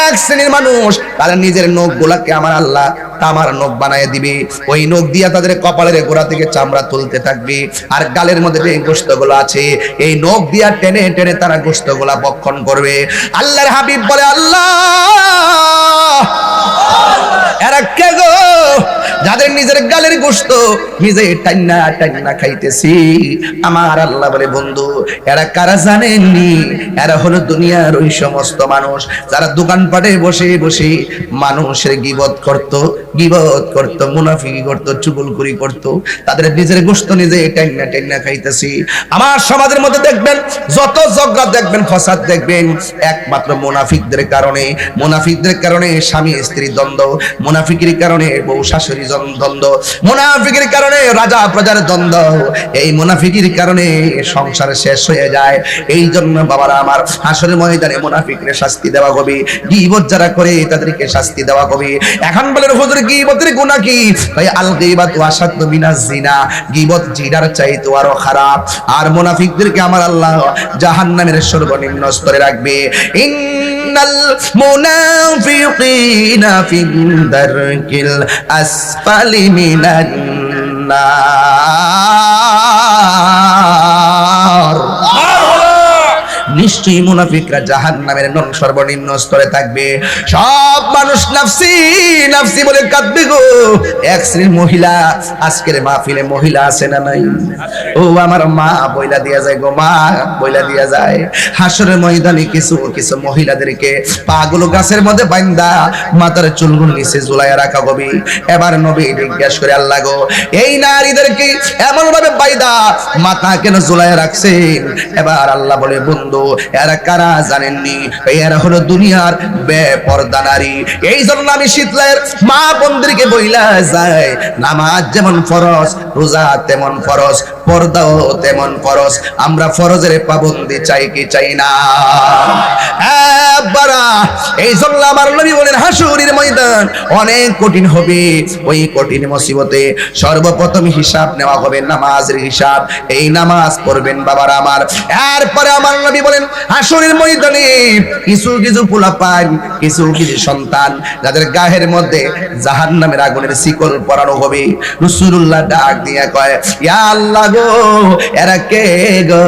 এক শ্রেণীর মানুষ তারা নিজের নখগুলাকে আমার আল্লাহ তামার নখ বানায় দিবে, ওই নখ দিয়া তাদের কপালের গোড়া থেকে চামড়া তুলতে থাকবে, আর গালের মধ্যে যে গোশতগুলো আছে এই নখ দিয়া টেনে টেনে তারা গোশতগুলা ভক্ষণ করবে। আল্লাহর হাবিব বলে আল্লাহ এরা কে গো যাদের নিজের গালের গোশত নিজে টান্না টান্না খাইতেছি? আমার আল্লাহ বলে বন্ধু এরা কারা জানেননি? এরা হলো দুনিয়ার ওই সমস্ত মানুষ যারা দোকানপাটে বসে বসে মানুষের গীবত করত, মুনাফিকি করত, চুগলখড়ি করত, তাদের নিজের গোশত নিজে টান্না টান্না খাইতেছি। আমার সমাজের মধ্যে দেখবেন যত ঝগড়া দেখবেন, ফসাদ দেখবেন, একমাত্র মুনাফিকদের কারণে স্বামী স্ত্রী দ্বন্দ্ব, মুনাফিকের কারণে বউ শাশুড়ি দ্বন্দ্ব, মুনাফিকের কারণে রাজা প্রজার দ্বন্দ্ব, এই মুনাফিকের কারণে সংসার শেষ হয়ে যায়। এই জন্য বাবারা আমার হাসরের ময়দানে মুনাফিকদের শাস্তি দেওয়া হবে, গীবত যারা করে তাদেরকে শাস্তি দেওয়া হবে। এখন বলেন হুজুর গীবতের গুনাহ কি? ভাই আল গীবাতু আশাদ্দু মিনাজ জিনা, গীবত জিনার চাইতে আরো খারাপ। আর মুনাফিকদেরকে আমার আল্লাহ জাহান্নামের সর্বনিম্ন স্তরে রাখবে। ইন্নাল মুনাফিকিনা ফিদ দারকিল আসফালি মিনান নার। নিশ্চয়ই মুনাফিকরা জাহান্নামের সর্বনিম্ন স্তরে থাকবে। সব মানুষ নাফসি নাফসি বলে কাঁদবে গো। এক শ্রেণীর মহিলা, আজকের মাহফিলে মহিলা আছে না নাই? ও আমার মা বইলা দিয়া যায় গো, মা বইলা দিয়া যায়। হাসরের ময়দানে কিছু কিছু মহিলাদেরকে পাগুলো গাছের মধ্যে বাঁধা মাথার চুলগুলো নিচে ঝুলাইয়া রাখা হবে। এবার নবী জিজ্ঞাসা করে আল্লাহ গো এই নারীদেরকে এমন ভাবে বাঁধা মাথা কেন ঝুলাইয়া রাখছেন? এবার আল্লাহ বলে বন্ধু এরা কারা জানেননি? এরা হলো দুনিয়ার বেপরদা নারী। এই জন্য আমি শীতলের মা বোনদেরকে বইলা যায় নামাজ যেমন ফরজ, রোজা তেমন ফরজ, পর্দাও তেমন ফরজ। আমরা ফরজের পাবন্দি চাই কি চাই না? এই জন্য আমার নবী বলেন হাসরের ময়দান অনেক কঠিন হবে। ওই কঠিন মুসিবতে সর্বপ্রথম হিসাব নেওয়া হবে নামাজের হিসাব। এই নামাজ পড়বেন বাবারা আমার। এরপরে আমার নবী বলেন হাসরের ময়দানে কিছু কিছু পোলাপান, কিছু কিছু সন্তান যাদের গায়ের মধ্যে জাহান্নামের আগুনের শিকল পরানো হবে। রাসূলুল্লাহ ডাক দিয়ে কয় ইয়া আল্লাহ গো এরা কে গো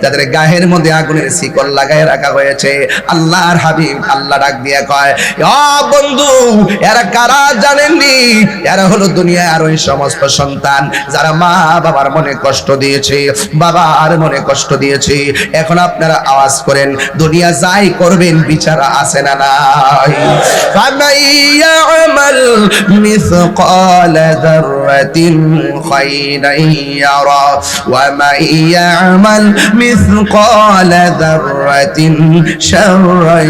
যাদের গায়ের মধ্যে আগুনের শিকল লাগায় রাখা হয়েছে? আল্লাহর হাবিব আল্লাহ ডাক দিয়ে কয় ও বন্ধু এরা কারা জানেননি? এরা হলো দুনিয়ার ওই সমস্ত সন্তান যারা মা বাবার মনে কষ্ট দিয়েছে, বাবার মনে কষ্ট দিয়েছে। এখন আপনারা আওয়াজ করেন দুনিয়া যাই করবেন বিচার আছে না নাই? ফামাইয়া আমাল মিসকালা যাররাতিন খায়রান ইয়ারা ওয়া মাইয়া আমাল মিসকালা যাররাতিন শাররান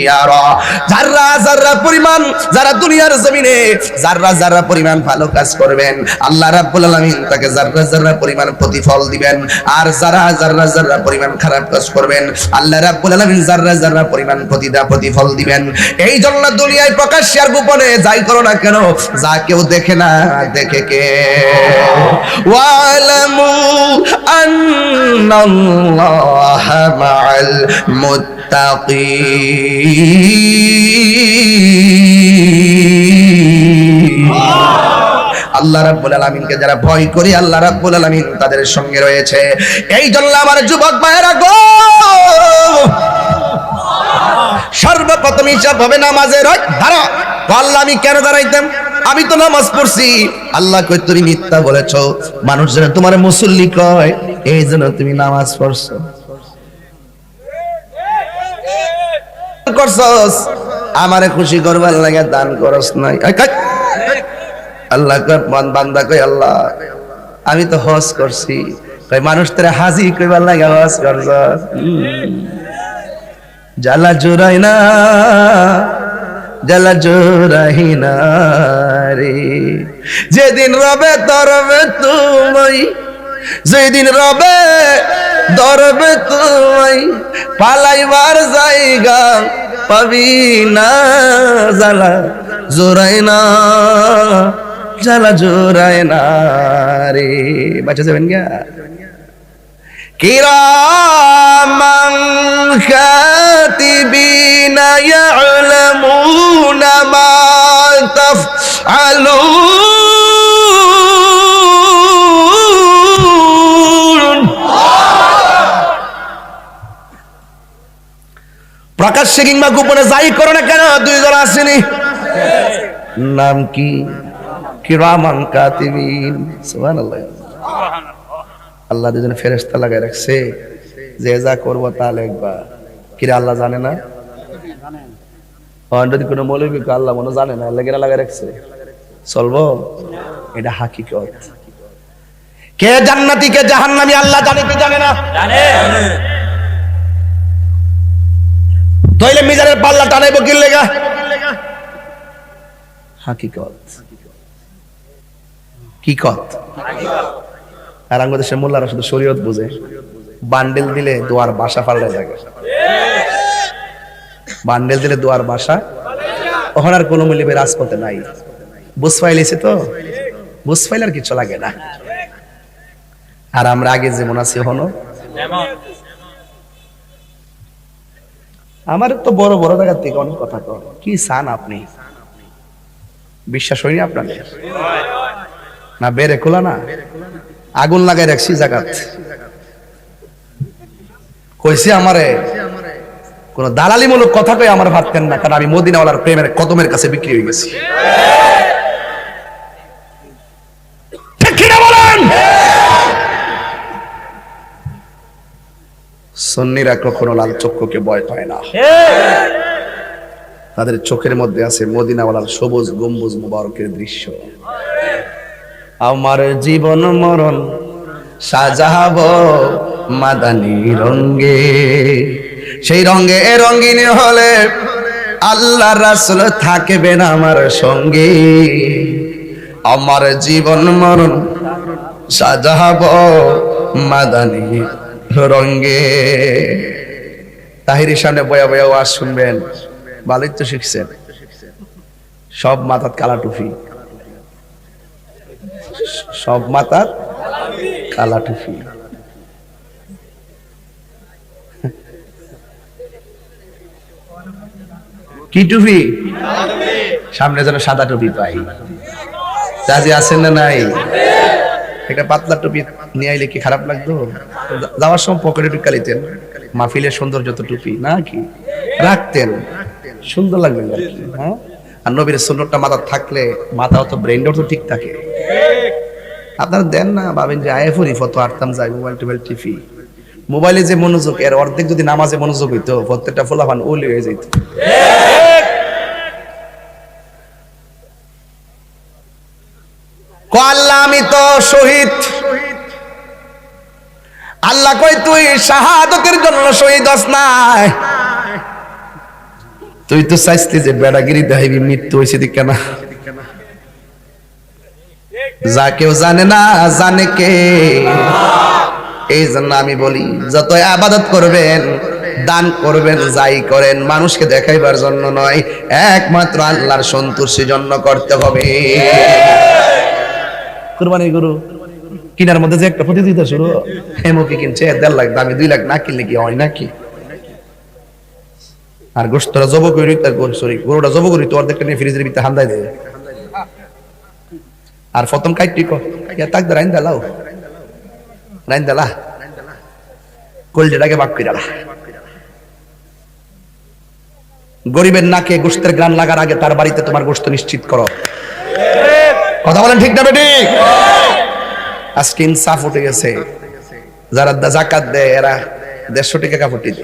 ইয়ারা। যারা যারা পরিমাণ যারা দুনিয়ার জমিনে যারা যারা পরিমাণ ভালো কাজ করবেন আল্লাহ রাব্বুল আলামিন তাকে যারা যারা পরিমাণ প্রতিফল দিবেন। আর যারা যারা যারা পরিমাণ খারাপ কাজ করবেন আল্লাহ রাব্বুল আলামিন যারা যারা পরিমাণ প্রতিফল দিবেন। এই জন্য দুনিয়ায় প্রকাশ্যে আর গোপনে যাই করো না কেন, যা কেউ দেখে না দেখে কে? ওয়ালামু আন্নাল্লাহা মাআল মুত্তাকিন। আল্লাহ রাব্বুল আলামিনকে যারা ভয় করে আল্লাহ রাব্বুল আলামিন তাদের সঙ্গে রয়েছে। এই জন্য আমার যুবক ভাইয়েরা গো সর্বপ্রথম হিসাব হবে নামাজের। ধারা আল্লাহ আমি কেন দাঁড়াইতাম? আমি তো নামাজ পড়ছি। আল্লাহ কই তুমি মিথ্যা বলেছো, মানুষ যেন তোমার মুসল্লি কয় এই জন্য তুমি নামাজ পড়ছো। করছস আমারে খুশি করবার লাগে দান করস নাই। আল্লাহ বান্দা কই আল্লাহ আমি তো হজ করছি, কই মানুষ তোরে হাজি কইবার লাগে হজ করছস। জ্বালা জোরাই না, জ্বালা জোরাই না রে, যেদিন রবে ধরবে তুমি, যেদিন রবে ধরবে তুমি, পালাইবার জায়গা পাবি না। জ্বালা জোরাই না, জ্বালা জোরাই না রে। বাচ্চা যাবেন গা কিরামান কাতিবিনা ইয়ালামুনা মা তাফআলুন। প্রকাশ্যে কিংবা গোপনে যাই করো না কেন, দুইজন আসেনি, নাম কি? কিরামান কাতিবিন। সুবহানাল্লাহ। আল্লাহ দুজন ফেরেশতা লাগায় রাখছে, যে যা করবো তা লিখবা। কিরে আল্লাহ জানে না? যদি কোনো মৌলবী আল্লাহ মনে জানে না, লেগে লাগায় রাখছে, চলবো? এটা হাকিকত। কে জান্নাতি কে জাহান্নামী আল্লাহ জানে কি জানে না? জানে। তাইলে মিজানের পাল্লা টানাইবো কি লেগা? হাকিকত। কি কত? আর বাংলাদেশের মোল্লারা শুধু শরীয়ত বুঝে, বান্ডেল দিলে দোয়ার বাসা পাল্টে যায়। বান্ডেল দিলে দোয়ার বাসা, ওখানে আর কোনো মূল্যে রাজপথে নাই। বুঝ ফাইলেছে তো, বুঝ ফাইল আর কিছু লাগে না। আর আমরা আগে যেমন আছি হনো, আমার তো বড় বড় জায়গার থেকে অনেক কথা কর। কি চান আপনি? বিশ্বাস হয়নি আপনাদের? না বেড়ে খোলা না, আগুন লাগাই রাখছি জায়গাত। কইছি আমারে কোন দালালিমূলক কথা কই আমার ভাবতেন না, কারণ আমি মদিনাওয়ালার প্রেমের কদমের কাছে বিক্রি হয়ে গেছি। ঠিক কি না বলেন? সুন্নিরা কখনো লাল চক্ষুকে ভয় পায় না। তাদের চোখের মধ্যে আছে মদিনাওয়ালার সবুজ গম্বুজ মুবারকের দৃশ্য। আমার জীবন মরণ সাজাবো মাদানী রঙে, সেই রঙে রঙিন হলে আল্লাহ রাসূল থাকবেন আমার সঙ্গে। আমার জীবন মরণ সাজাবো মাদানী রঙে। তাহিরের সামনে বয়া বয়া ওয়াজ শুনবেন, ভালোই তো শিখছেন। সব মাথার কালা টুপি, সব মাথার কালা টুপি। কি টুপি? সামনে যেন সাদা টুপি পাই। রাজি আছেন না নাই? একটা পাতলা টুপি নিয়ে আইলে কি খারাপ লাগতো? যাওয়ার সময় পকেটে ঢুকা লিতেন, মাহফিলের সৌন্দর্য তো টুপি না কি রাখতেন, সুন্দর লাগবে আর কি। হ্যাঁ, আর নবীর সুন্নতটা মাথা থাকলে মাথাও তো ব্রেনটাও তো ঠিক থাকে। আপনারা দেন না, ভাবেন যে আইফোন ফটো আরতাম যাই মোবাইল টোবাইল টিভি। মোবাইলে যে মনোযোগ, এর অর্ধেক যদি নামাজে মনোযোগ হইতো, প্রত্যেকটা ফলাফান ওলি হয়ে যেত। আল্লাহ আমি তো শহীদ। আল্লাহ কই তুই শাহাদতের জন্য শহীদ হস নাই, তুই তো চাইছিলি যে বেড়াগিরি দেখাইবি, মৃত্যু হয়েছে দিক কেনা। যা কেউ জানে না জানে কে। এই জন্য আমি বলি, যত ইবাদত করবেন, দান করবেন, যাই করেন, মানুষকে দেখাইবার জন্য নয়, একমাত্র আল্লাহর সন্তুষ্টির জন্য করতে হবে। কুরবানি গরু কিনার মধ্যে যে একটা প্রতিযোগিতা শুরু, হেমকি কিনছে 1.5 লাখ দামি, 2 লাখ না কিনলে কি হয় নাকি? আর গোশতটা জব করি, তার গরুটা জব করি তো অর্ধেকটা নিয়ে ফ্রিজের ভিতরে হান্দাই দেয়। আর প্রথম কাইটি তাক রাইন দালাও, রাইন দালা কলজেটাকে বাক করে দালা। গরিবের নাকে গোশতের গ্রান লাগার আগে তার বাড়িতে তোমার গোশত নিশ্চিত করো। কথা বলেন ঠিক না বেঠিক? আজকে ইনসাফ উঠে গেছে, যারা যাকাত দেয় এরা 150 টাকা কাপড় দেয়,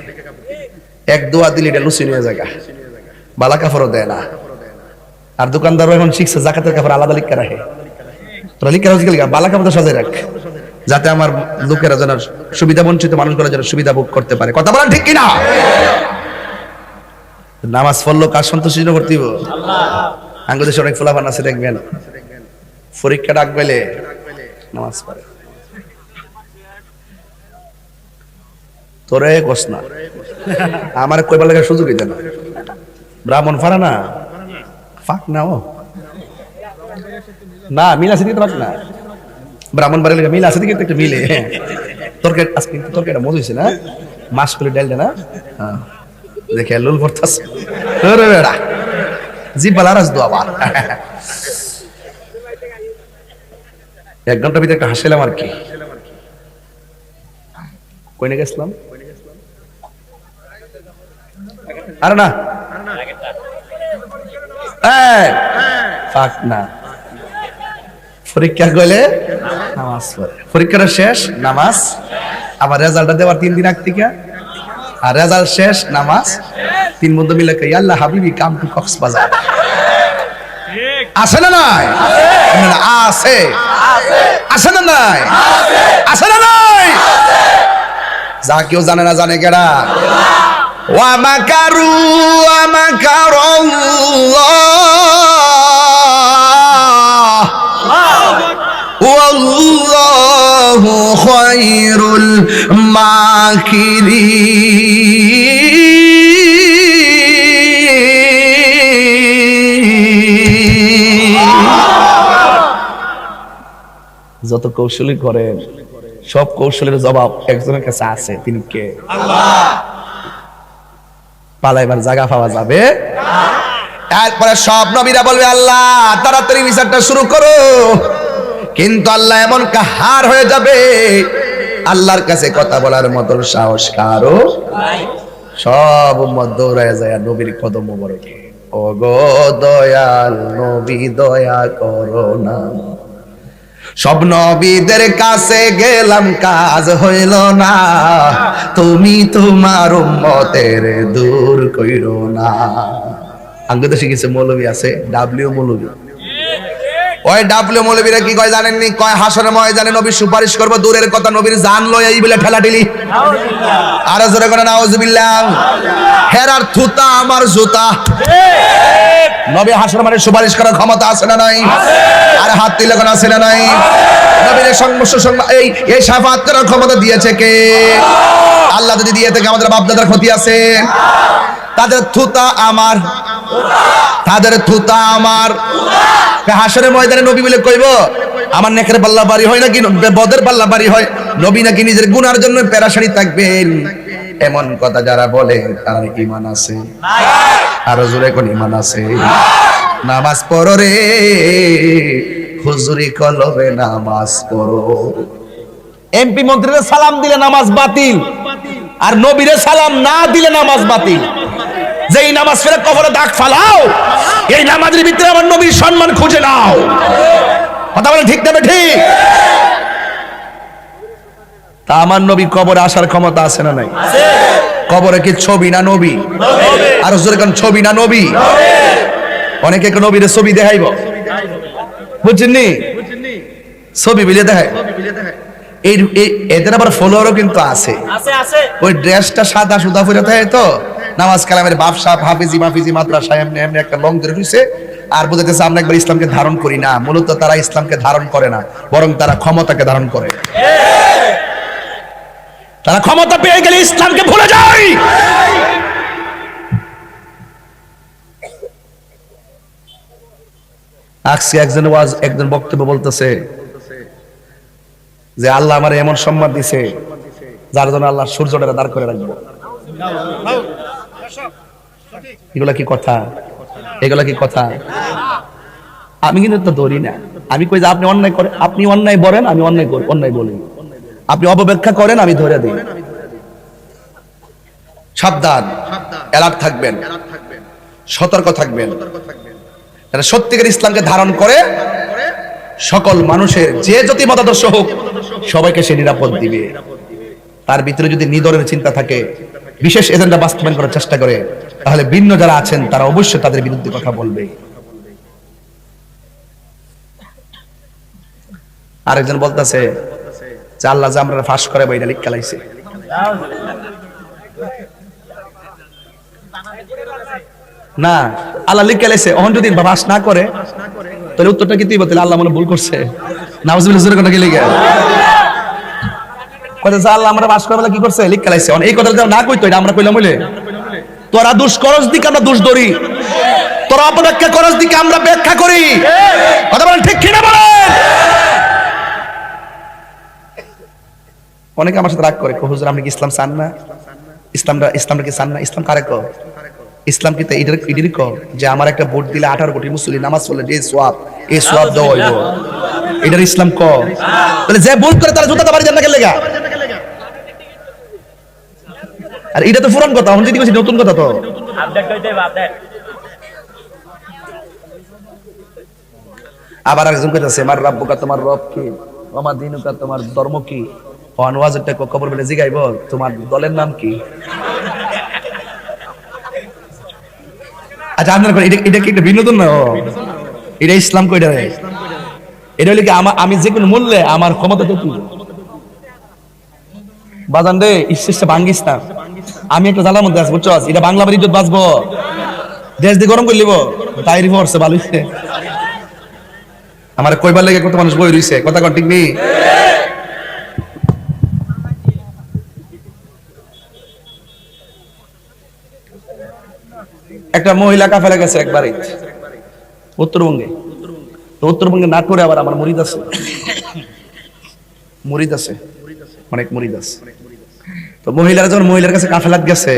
এক দোয়া দিলে এটা লুচি নিয়ে জায়গা, বালা কাপড়ও দেয় না। আর দোকানদারও এখন শিখছে যাকাতের কাপড় আলাদা লিখে রাখে, তোরা লিখে রাখে বালা কাপড় সাজায় রাখ, যাতে আমার লোকেরা যেন সুবিধা বঞ্চিত মানুষগুলো যেন সুবিধা ভোগ করতে পারে। কথা বলেন ঠিক কিনা? নামাজ পড়লো কার সন্তুষ্টি করতে হবে? আঙ্গুল দেশে অনেক ফলাফান আছে দেখবেন, পরীক্ষা ডাক পেলে নামাজ পড়ে, তোরে কস না, আমার কইবার লাগার সুযোগই দেয় না। ব্রাহ্মণ ফারা না ফাঁক না, ও না মিল আছে দিকে ফাঁক না, ব্রাহ্মণ বাড়ি মিল আছে দিকে একটু মিলে। তরকারি আজকে তরকারিটা মজা হয়েছে না, মাছ করে ডালটা না, হ্যাঁ দেখে লুল পড়তাস জিব্বা লারাস দো আবার। 1 ঘন্টার ভিতরে একটা হাসিলাম আর কি। কইনে গেছিলাম? আরে না ফাঁক না, পরীক্ষা গেলে নামাজ পড়ে, পরীক্ষাটা শেষ নামাজ, আবার রেজাল্টটা দেওয়ার 3 দিন আগ থেকে, আর রেজাল্ট শেষ নামাজ, 3 বন্ধু মিলে কই আল্লাহ হাবিবি কাম টু কক্সবাজার। আছে না নাই? আছে। আছে না নাই? আছে না নাই? যা কেউ জানে না, জানে কেডা? ওয়া মাকারু ওয়া মাকারাল্লাহ ওয়াল্লাহু খায়রুল মাকিরিন। যত কৌশলী করেন সব কৌশলের জবাব একজনের কাছে আছে, তিনি কে? আল্লাহ। পালাইবার জায়গা পাওয়া যাবে না। এরপরে সব নবীরা বলবে আল্লাহ তাড়াতাড়ি বিচারটা শুরু করো, কিন্তু আল্লাহ এমন কাহার হয়ে যাবে, আল্লাহর কাছে কথা বলার মতো সাহস কারো নাই। সব উম্মত দৌড়ায় যায় নবীর কদম মোবারকে, ও গো দয়াল নবী দয়া করো না। সব নবীদের কাছে গেলাম কাজ হইল না, তুমি তোমার উম্মতের দূর কইরো না। আঙ্গুতে শিখেছে মৌলবী আছে, ডাব্লিউ মৌলবী। ওই ডাব্লিউ মৌলবীরা কি কয় জানেননি? কয় হাসরের ময়দানে নবী সুপারিশ করবো, দূরের কথা নবীর জান লয় এই বলে ঠেলাঠেলি। আরো জোরে করে নাউজুবিল্লাহ। হেরার থুতা আমার জুতা। নবী হাসরের মানে সুপারিশ করার ক্ষমতা আছে না নাই? আর হাত তুলে কোন আছে না নাই? নবীর সংঘর্ষ এই শাফাত করার ক্ষমতা দিয়েছে কে? আল্লাহ যদি দিয়ে থাকে আমাদের বাপ দাদার ক্ষতি আছে? তাদের থুতা আমার, তাদের থুতা আমার। হাসরের ময়দানে নবী বলে কইব আমার নেকের পাল্লা বাড়ি হয় নাকি বদের পাল্লা বাড়ি হয়? নবী নাকি নিজের গুনার জন্য পেরাশানি থাকবেন? এমন কথা যারা বলে তার ঈমান আছে? আরো জোরে কোন ঈমান আছে? নামাজ পড়ো রে হুজুরি কলবে নামাজ পড়ো। এমপি মন্ত্রীরা সালাম দিলে নামাজ বাতিল, আর নবীরে সালাম না দিলে নামাজ বাতিল। যেই নামাজ ফেলে কবরে দাগ ফালাও, এই নামাজের ভিতরে আমার নবীর সম্মান খুঁজে নাও। কথা বলে ঠিক না ঠিক? তা আমার নবী কবরে আসার ক্ষমতা আছে না নাই? কবরে কি ছবি না নবী? আর জোরে কোন ছবি না নবী? অনেকে নবীর ছবি দেখাইব, বুঝছেননি? ছবি বিলে দেখায়। এদের আবার ফলোয়ারও কিন্তু আছে। ওই ড্রেসটা সাদা সুদা পরে থাকে তো, নামাজ কালামের বাপসা হাফিজি মাফিজি মাদ্রাসা এমনি এমনি একটা লং ধরে রইছে, আর বুঝাইতেছে আমরা একবার ইসলামকে ধারণ করি না। মূলত তারা ইসলামকে ধারণ করে না, বরং তারা ক্ষমতাকে ধারণ করে। তারা ক্ষমতা পেয়ে গেলে ইসলামকে ভুলে যায়। আজকে একজন বক্তব্য বলতেছে যে আল্লাহ আমার এমন সম্মান দিছে যার জন্য আল্লাহ সূর্যটা দাঁড় করে রাখবো। এগুলা কি কথা? এগুলা কি কথা? আমি কিন্তু তো ধরি না। আমি কই যে আপনি অন্যায় করেন, আপনি অন্যায় বলেন, আমি অন্যায় করি, অন্যায় বলি। আপনি অপব্যাখ্যা করেন, আমি ধরে দিই। সাবধান, অ্যালার্ট থাকবেন, সতর্ক থাকবেন। যারা সত্যিকার ইসলামকে ধারণ করে সকল মানুষের যে যতই মতাদর্শ হোক সবাইকে সে নিরাপদ দিবে। তার ভিতরে যদি নিদরের চিন্তা থাকে, বিশেষ এজেন্ডা বাস্তবায়ন করার চেষ্টা করে, তাহলে ভিন্ন যারা আছেন তারা অবশ্যই তাদের বিরুদ্ধে কথা বলবে। আরেকজন বলতেছে যে আল্লাহ যে আমরা ফাঁস করে বইটা লিখ খেলাইছে। না, আল্লাহ লিখ খেলাইছে, অহন যদি ফাঁস না করে তাহলে উত্তরটা কি তুই বলতে আল্লাহ মনে ভুল করছে? নাউজুবিল্লাহ জোরে কথা কি লিখে কথা আল্লাহ আমরা ফাঁস করে বলে কি করছে লিখ খেলাইছে। এই কথাটা না কইতো, এটা আমরা কইলাম বলে তোরা দোষ করস দিকে আমরা দোষ ধরি, তোরা অপব্যাখ্যা করস দিকে আমরা ব্যাখ্যা করি। কথা বলেন ঠিক কিনা বলেন? অনেকে আমার সাথে রাগ করে, হুজুর আপনি কি ইসলাম চান না? ইসলামটা কি চান না? ইসলাম কারে কও? ইসলাম কি এটারই কও যে আমার একটা ভোট দিলে 18 কোটি মুসলিম নামাজ পড়লে যে সওয়াব, এই সওয়াব দেওয়া হইব, এটার ইসলাম কও? তাহলে যে ভুল করে তারা জুতাটা বাড়ি দেন না কেন লাগা? আর এটা তো পুরান কথা, আমি যদি কইছি নতুন কথা তো আপডেট কইতে হবে, আপডেট। আবার একজন কইতাছে মার রাব্বুকা, তোমার রব কি? ওমা দিনুকা, তোমার ধর্ম কি? ওয়াজটা কবর বলে জিগাইব তোমার দলের নাম কি? আচ্ছা আপনার এটা কি একটা বিনোদন না? এটা ইসলাম কইটা রে? এটা হলো কি আমি যে কোনো মূল্যে আমার ক্ষমতা তো কি বাজান রে, ইচ্ছা ভাঙ্গিস না। আমি একটা জ্বালার মধ্যে আছি, বুঝছো? এটা বাংলা বাড়ি ইজ্জত বাঁচবো, দেশ দিয়ে গরম করে লিব, তাই রিভর্স ভালো হইছে। আমার কইবার লেগে কত মানুষ বই রইছে, কথা কোন ঠিক নেই? একটা মহিলা কাফেলা গেছে একবারে উত্তরবঙ্গে। তো উত্তরবঙ্গে নাটোরে আবার আমার মুরিদ আছে, অনেক মুরিদ আছে। তো মহিলারা যখন মহিলার কাছে কাফেলাত গেছে,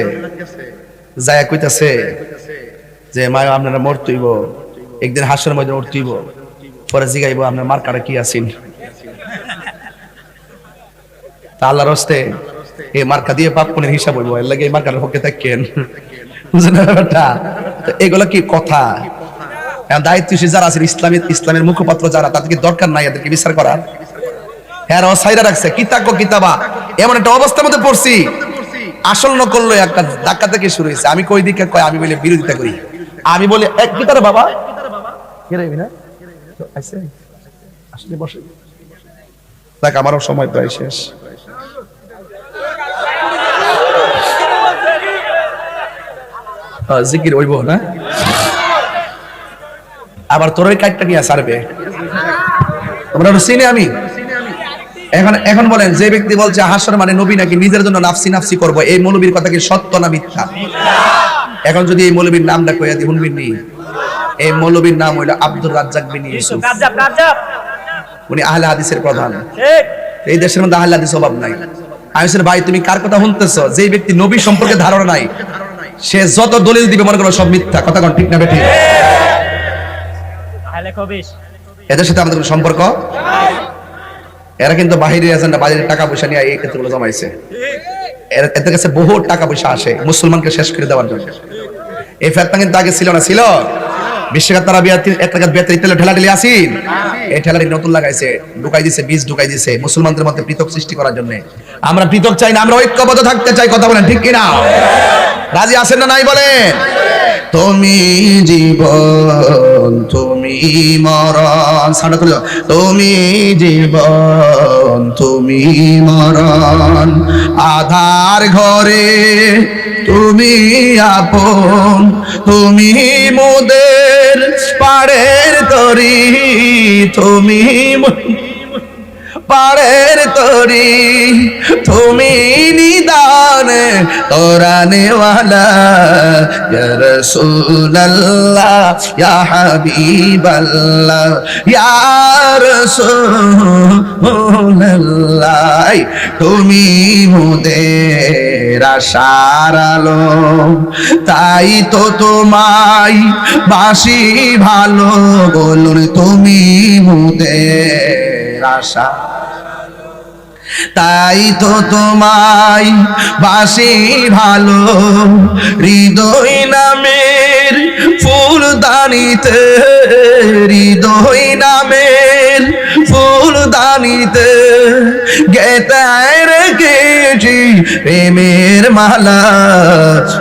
যায় কইতাছে যে মা আপনারা মরতেইব, একদিন হাসরের মধ্যে মরতেইব, পরে জিগাইব আপনার মার্কাটা কি আছেন। তা আল্লাহর হস্তে এই মার্কা দিয়ে পাপ পুণ্যের হিসাব হইব, এর লাগে এই মার্কার পক্ষে থাকেন, বুঝলেন ব্যাপারটা? এগুলো কি কথা? দায়িত্বশীল যারা আছে ইসলামের মুখপাত্র যারা, তাদেরকে দরকার নাই এদেরকে বিচার করার? হ্যাঁ, সাইরা রাখছে কিতাবা এমন একটা অবস্থার মধ্যে পড়ছি, আসল নকল লই একটা ধাক্কা থেকে শুরু হয়েছে। আমি কই দিকে কয়, আমি বলে বিরোধিতা করি, আমি বলি এক কিতারে বাবা কেরে না আইছে আসলে বসে দেখ, আমারও সময় প্রায় শেষ। জিকির হইব না? আবার তোর ওই কাজটা কি সারবে? তোমরা চিনি আমি এখন বলেন, যে ব্যক্তি বলছে হাসর মানে নবী নাকি নিজের জন্য নাফসি নাফসি করবো, এই মৌলবীর কথা কি সত্য না মিথ্যা? এখন যদি এই মৌলবীর নামটা কইয়া দি শুনবেন নি? এই মৌলবীর নাম হইল আব্দুর রাজ্জাক বিন ইউসুফ। উনি আহলে হাদিসের প্রধান। এই দেশের মধ্যে আহলে হাদিস অভাব নাই। আয়েশের ভাই তুমি কার কথা শুনতেছো? যে ব্যক্তি নবী সম্পর্কে ধারণা নাই, সে যত দলিল দিবে মনে করো সব মিথ্যা। কথা কোন ঠিক না বেঠিক? এদের সাথে আমাদের কোনো সম্পর্ক? এরা কিন্তু বাহিরে এজেন্ডা, বাহিরের টাকা পয়সা নিয়ে এই ক্ষেত্রগুলো জমাইছে। এদের কাছে বহু টাকা পয়সা আসে মুসলমানকে শেষ করে দেওয়ার জন্য। এই ফেতনা কিন্তু আগে ছিল না, ছিল বিশ্বকাপ তারা ঠেলাঠেলি আসিন, এই ঠেলাটি নতুন লাগাইছে, ঢুকাই দিছে, বীজ ঢুকাই দিছে মুসলমানদের মধ্যে পৃথক সৃষ্টি করার জন্য। আমরা পৃথক চাই না, আমরা ঐক্যবদ্ধ থাকতে চাই। কথা বলেন ঠিক কিনা? রাজি আছেন না নাই বলেন? তুমি জীবন, তুমি মরণ, সাউন্ড করে দাও। তুমি জীবন, তুমি মরণ, আধার ঘরে তুমি আপন, তুমি মোদের পাড়ের তরি, তুমি পাড়ের তরি, তুমি নিদান তোরানেওয়ালা, ইয়া রাসূলুল্লাহ, ইয়া হাবিবাল্লাহ, ইয়া রাসূলুল্লাহ, তুমি মোদের আশার আলো, তাই তো তোমায় বাসি ভালো, বলুন তুমি মোদের আশা। তাই তো তোমায় বাসি ভালো, হৃদয় নামের ফুলদানিতে, হৃদয় নামের ফুলদানিতে গেতায় রেখেছি প্রেমের মালা।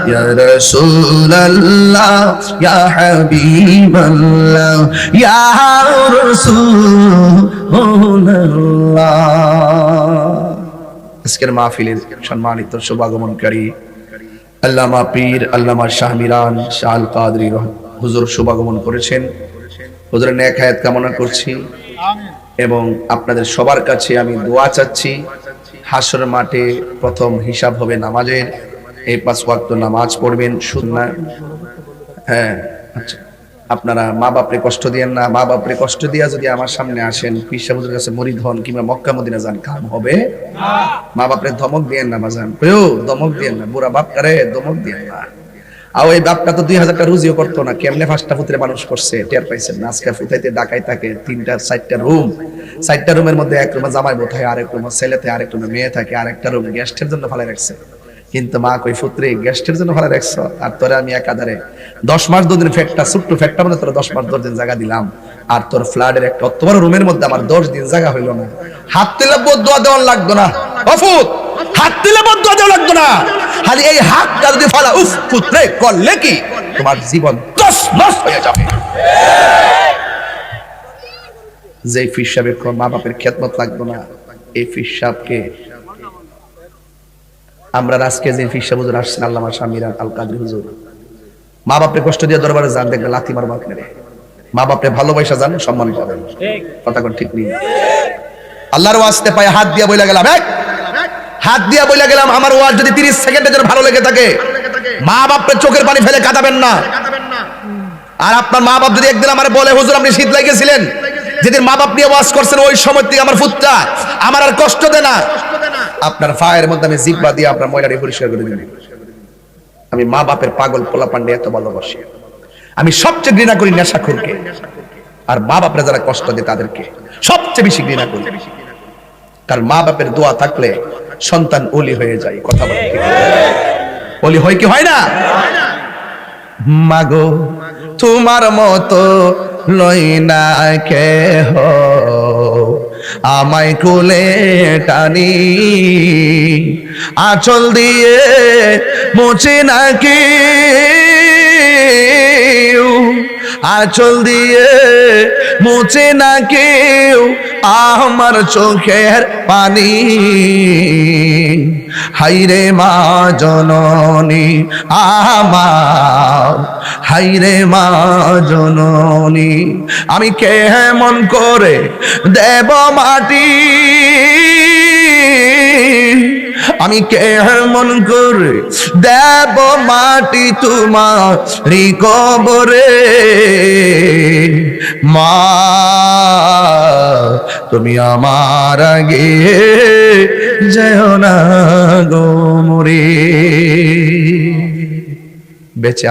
ইয়া রাসূলুল্লাহ ইয়া হাবিবাল্লাহ ইয়া রাসূলুল্লাহ। আজকের মাহফিলের সম্মানিত শুভাগমনকারী আল্লামা পীর আল্লামা শাহ মিরান শাহ আল কাদরি হুজুর শুভাগমন করেছেন। হুজুরের নেক হায়াত কামনা করছি এবং আপনাদের সবার কাছে আমি দোয়া চাচ্ছি। হাসর মাঠে প্রথম হিসাব হবে নামাজের, এই 5 ওয়াক্ত নামাজ পড়বেন সুন্নাহ। হ্যাঁ, আচ্ছা, আপনারা মা বাপরে কষ্ট দিয়েন না। মা বাপরে কষ্ট দিয়া যদি আমার সামনে আসেন, পীর সাহেব হুজুরের কাছে মুরিদ হন কিংবা মক্কা মদিনা যান, কাম হবে না। মা বাপরে ধমক দিয়েন না বাজান, কেউ ধমক দিয়েন না, বুড়া বাপ করে ধমক দিয়েন না। আর ওই বাপটা তো 2000 টাকা রুজিও করতো না, কেমনে 5টা পুত্রে মানুষ করছে টের পাইছেন না। আজকে ফুতাইতে ডাকাই থাকে 3টা 4টা রুম, 4টা রুমের মধ্যে এক রুমে জামাই বোথায়, আরেক রুমে ছেলেতে, আরেক রুমে মেয়ে থাকে, আরেকটা রুম গেস্টের জন্য ফেলে রাখছে। কিন্তু মা কই পুত্রে গেস্টের জন্য ফেলে রাখছ, আর তোরে আমি একাধারে 10 মাস 2 দিন ফ্যাটটা ছোট্ট ফ্যাটটা মধ্যে তোর 10 মাস 10 দিন জায়গা দিলাম, আর তোর ফ্ল্যাটের একটা অত বড় রুমের মধ্যে আমার 10 দিন জায়গা হইল না। হাত তুলে বদদুয়া দেওয়ার লাগতো না, অফুত হাত তুলে বদদুয়া দেওয়া লাগতো না, খালি এই হাতটা যদি ফালা উফ পুত্রে করলে কি তোমার জীবন 10 মাস হয়ে যাবে। যে পীর সাহেবের মা বাপের খেদমত লাগতো না, এই পীর সাহেবকে আমরা আজকে যে পীর সাহেব হুজুর আসছেন আল্লামা শাহ মিরান আল কাদরি হুজুর, মা বাপরে কষ্ট দিয়ে দরবারে যান, দেখবে লাথি মারবা আপনারে। মা বাপরে ভালোবাসা জান, সম্মান পাবেন। কথা কোন ঠিক নেই? আল্লাহর ওয়াস্তে পায়ে হাত দিয়া বইলা গেলাম, হাত দিয়া বইলা গেলাম, আমার ওয়াজ যদি 30 সেকেন্ডের জন্য ভালো লেগে থাকে, মা বাপরে চোখের পানি ফেলে কাঁদাবেন না। আর আপনার মা বাপ যদি একদিন আমার বলে হুজুর আপনি শীত লাগিয়েছিলেন, যেদিন মা বাপ নিয়ে ওয়াজ করছেন ওই সময় থেকে আমার ফুটটা আমার আর কষ্ট দেয় না, আপনার ফায়ের মধ্যে আমি জিব্বা দিয়ে আপনার ময়লাটি পরিষ্কার করে দিই। আমি মা বাপের পাগল পোলা পান্ডে এত ভালোবাসি। আমি সবচেয়ে ঘৃণা করি নেশাখোরকে, আর মা বাপরা যারা কষ্ট দেয় তাদেরকে সবচেয়ে বেশি ঘৃণা করি। কারণ মা বাপের দোয়া থাকলে সন্তান ওলি হয়ে যায়। কথা বলে ওলি হয় কি হয় না? মাগো তোমার মতো লই না কেহ, আমায় কোলে টানি, আঁচল দিয়ে মুছে নাকি, আঁচল দিয়ে মুছে না কেউ আমার চোখের পানি। হাইরে মা জননী আমার, হাইরে মা জননী, আমি কেমন করে দেব মাটি, আমি কেমন করে দেব মাটি তোমার কবরে। মা তুমি আমার আগে যেও না গো মরে। বেঁচে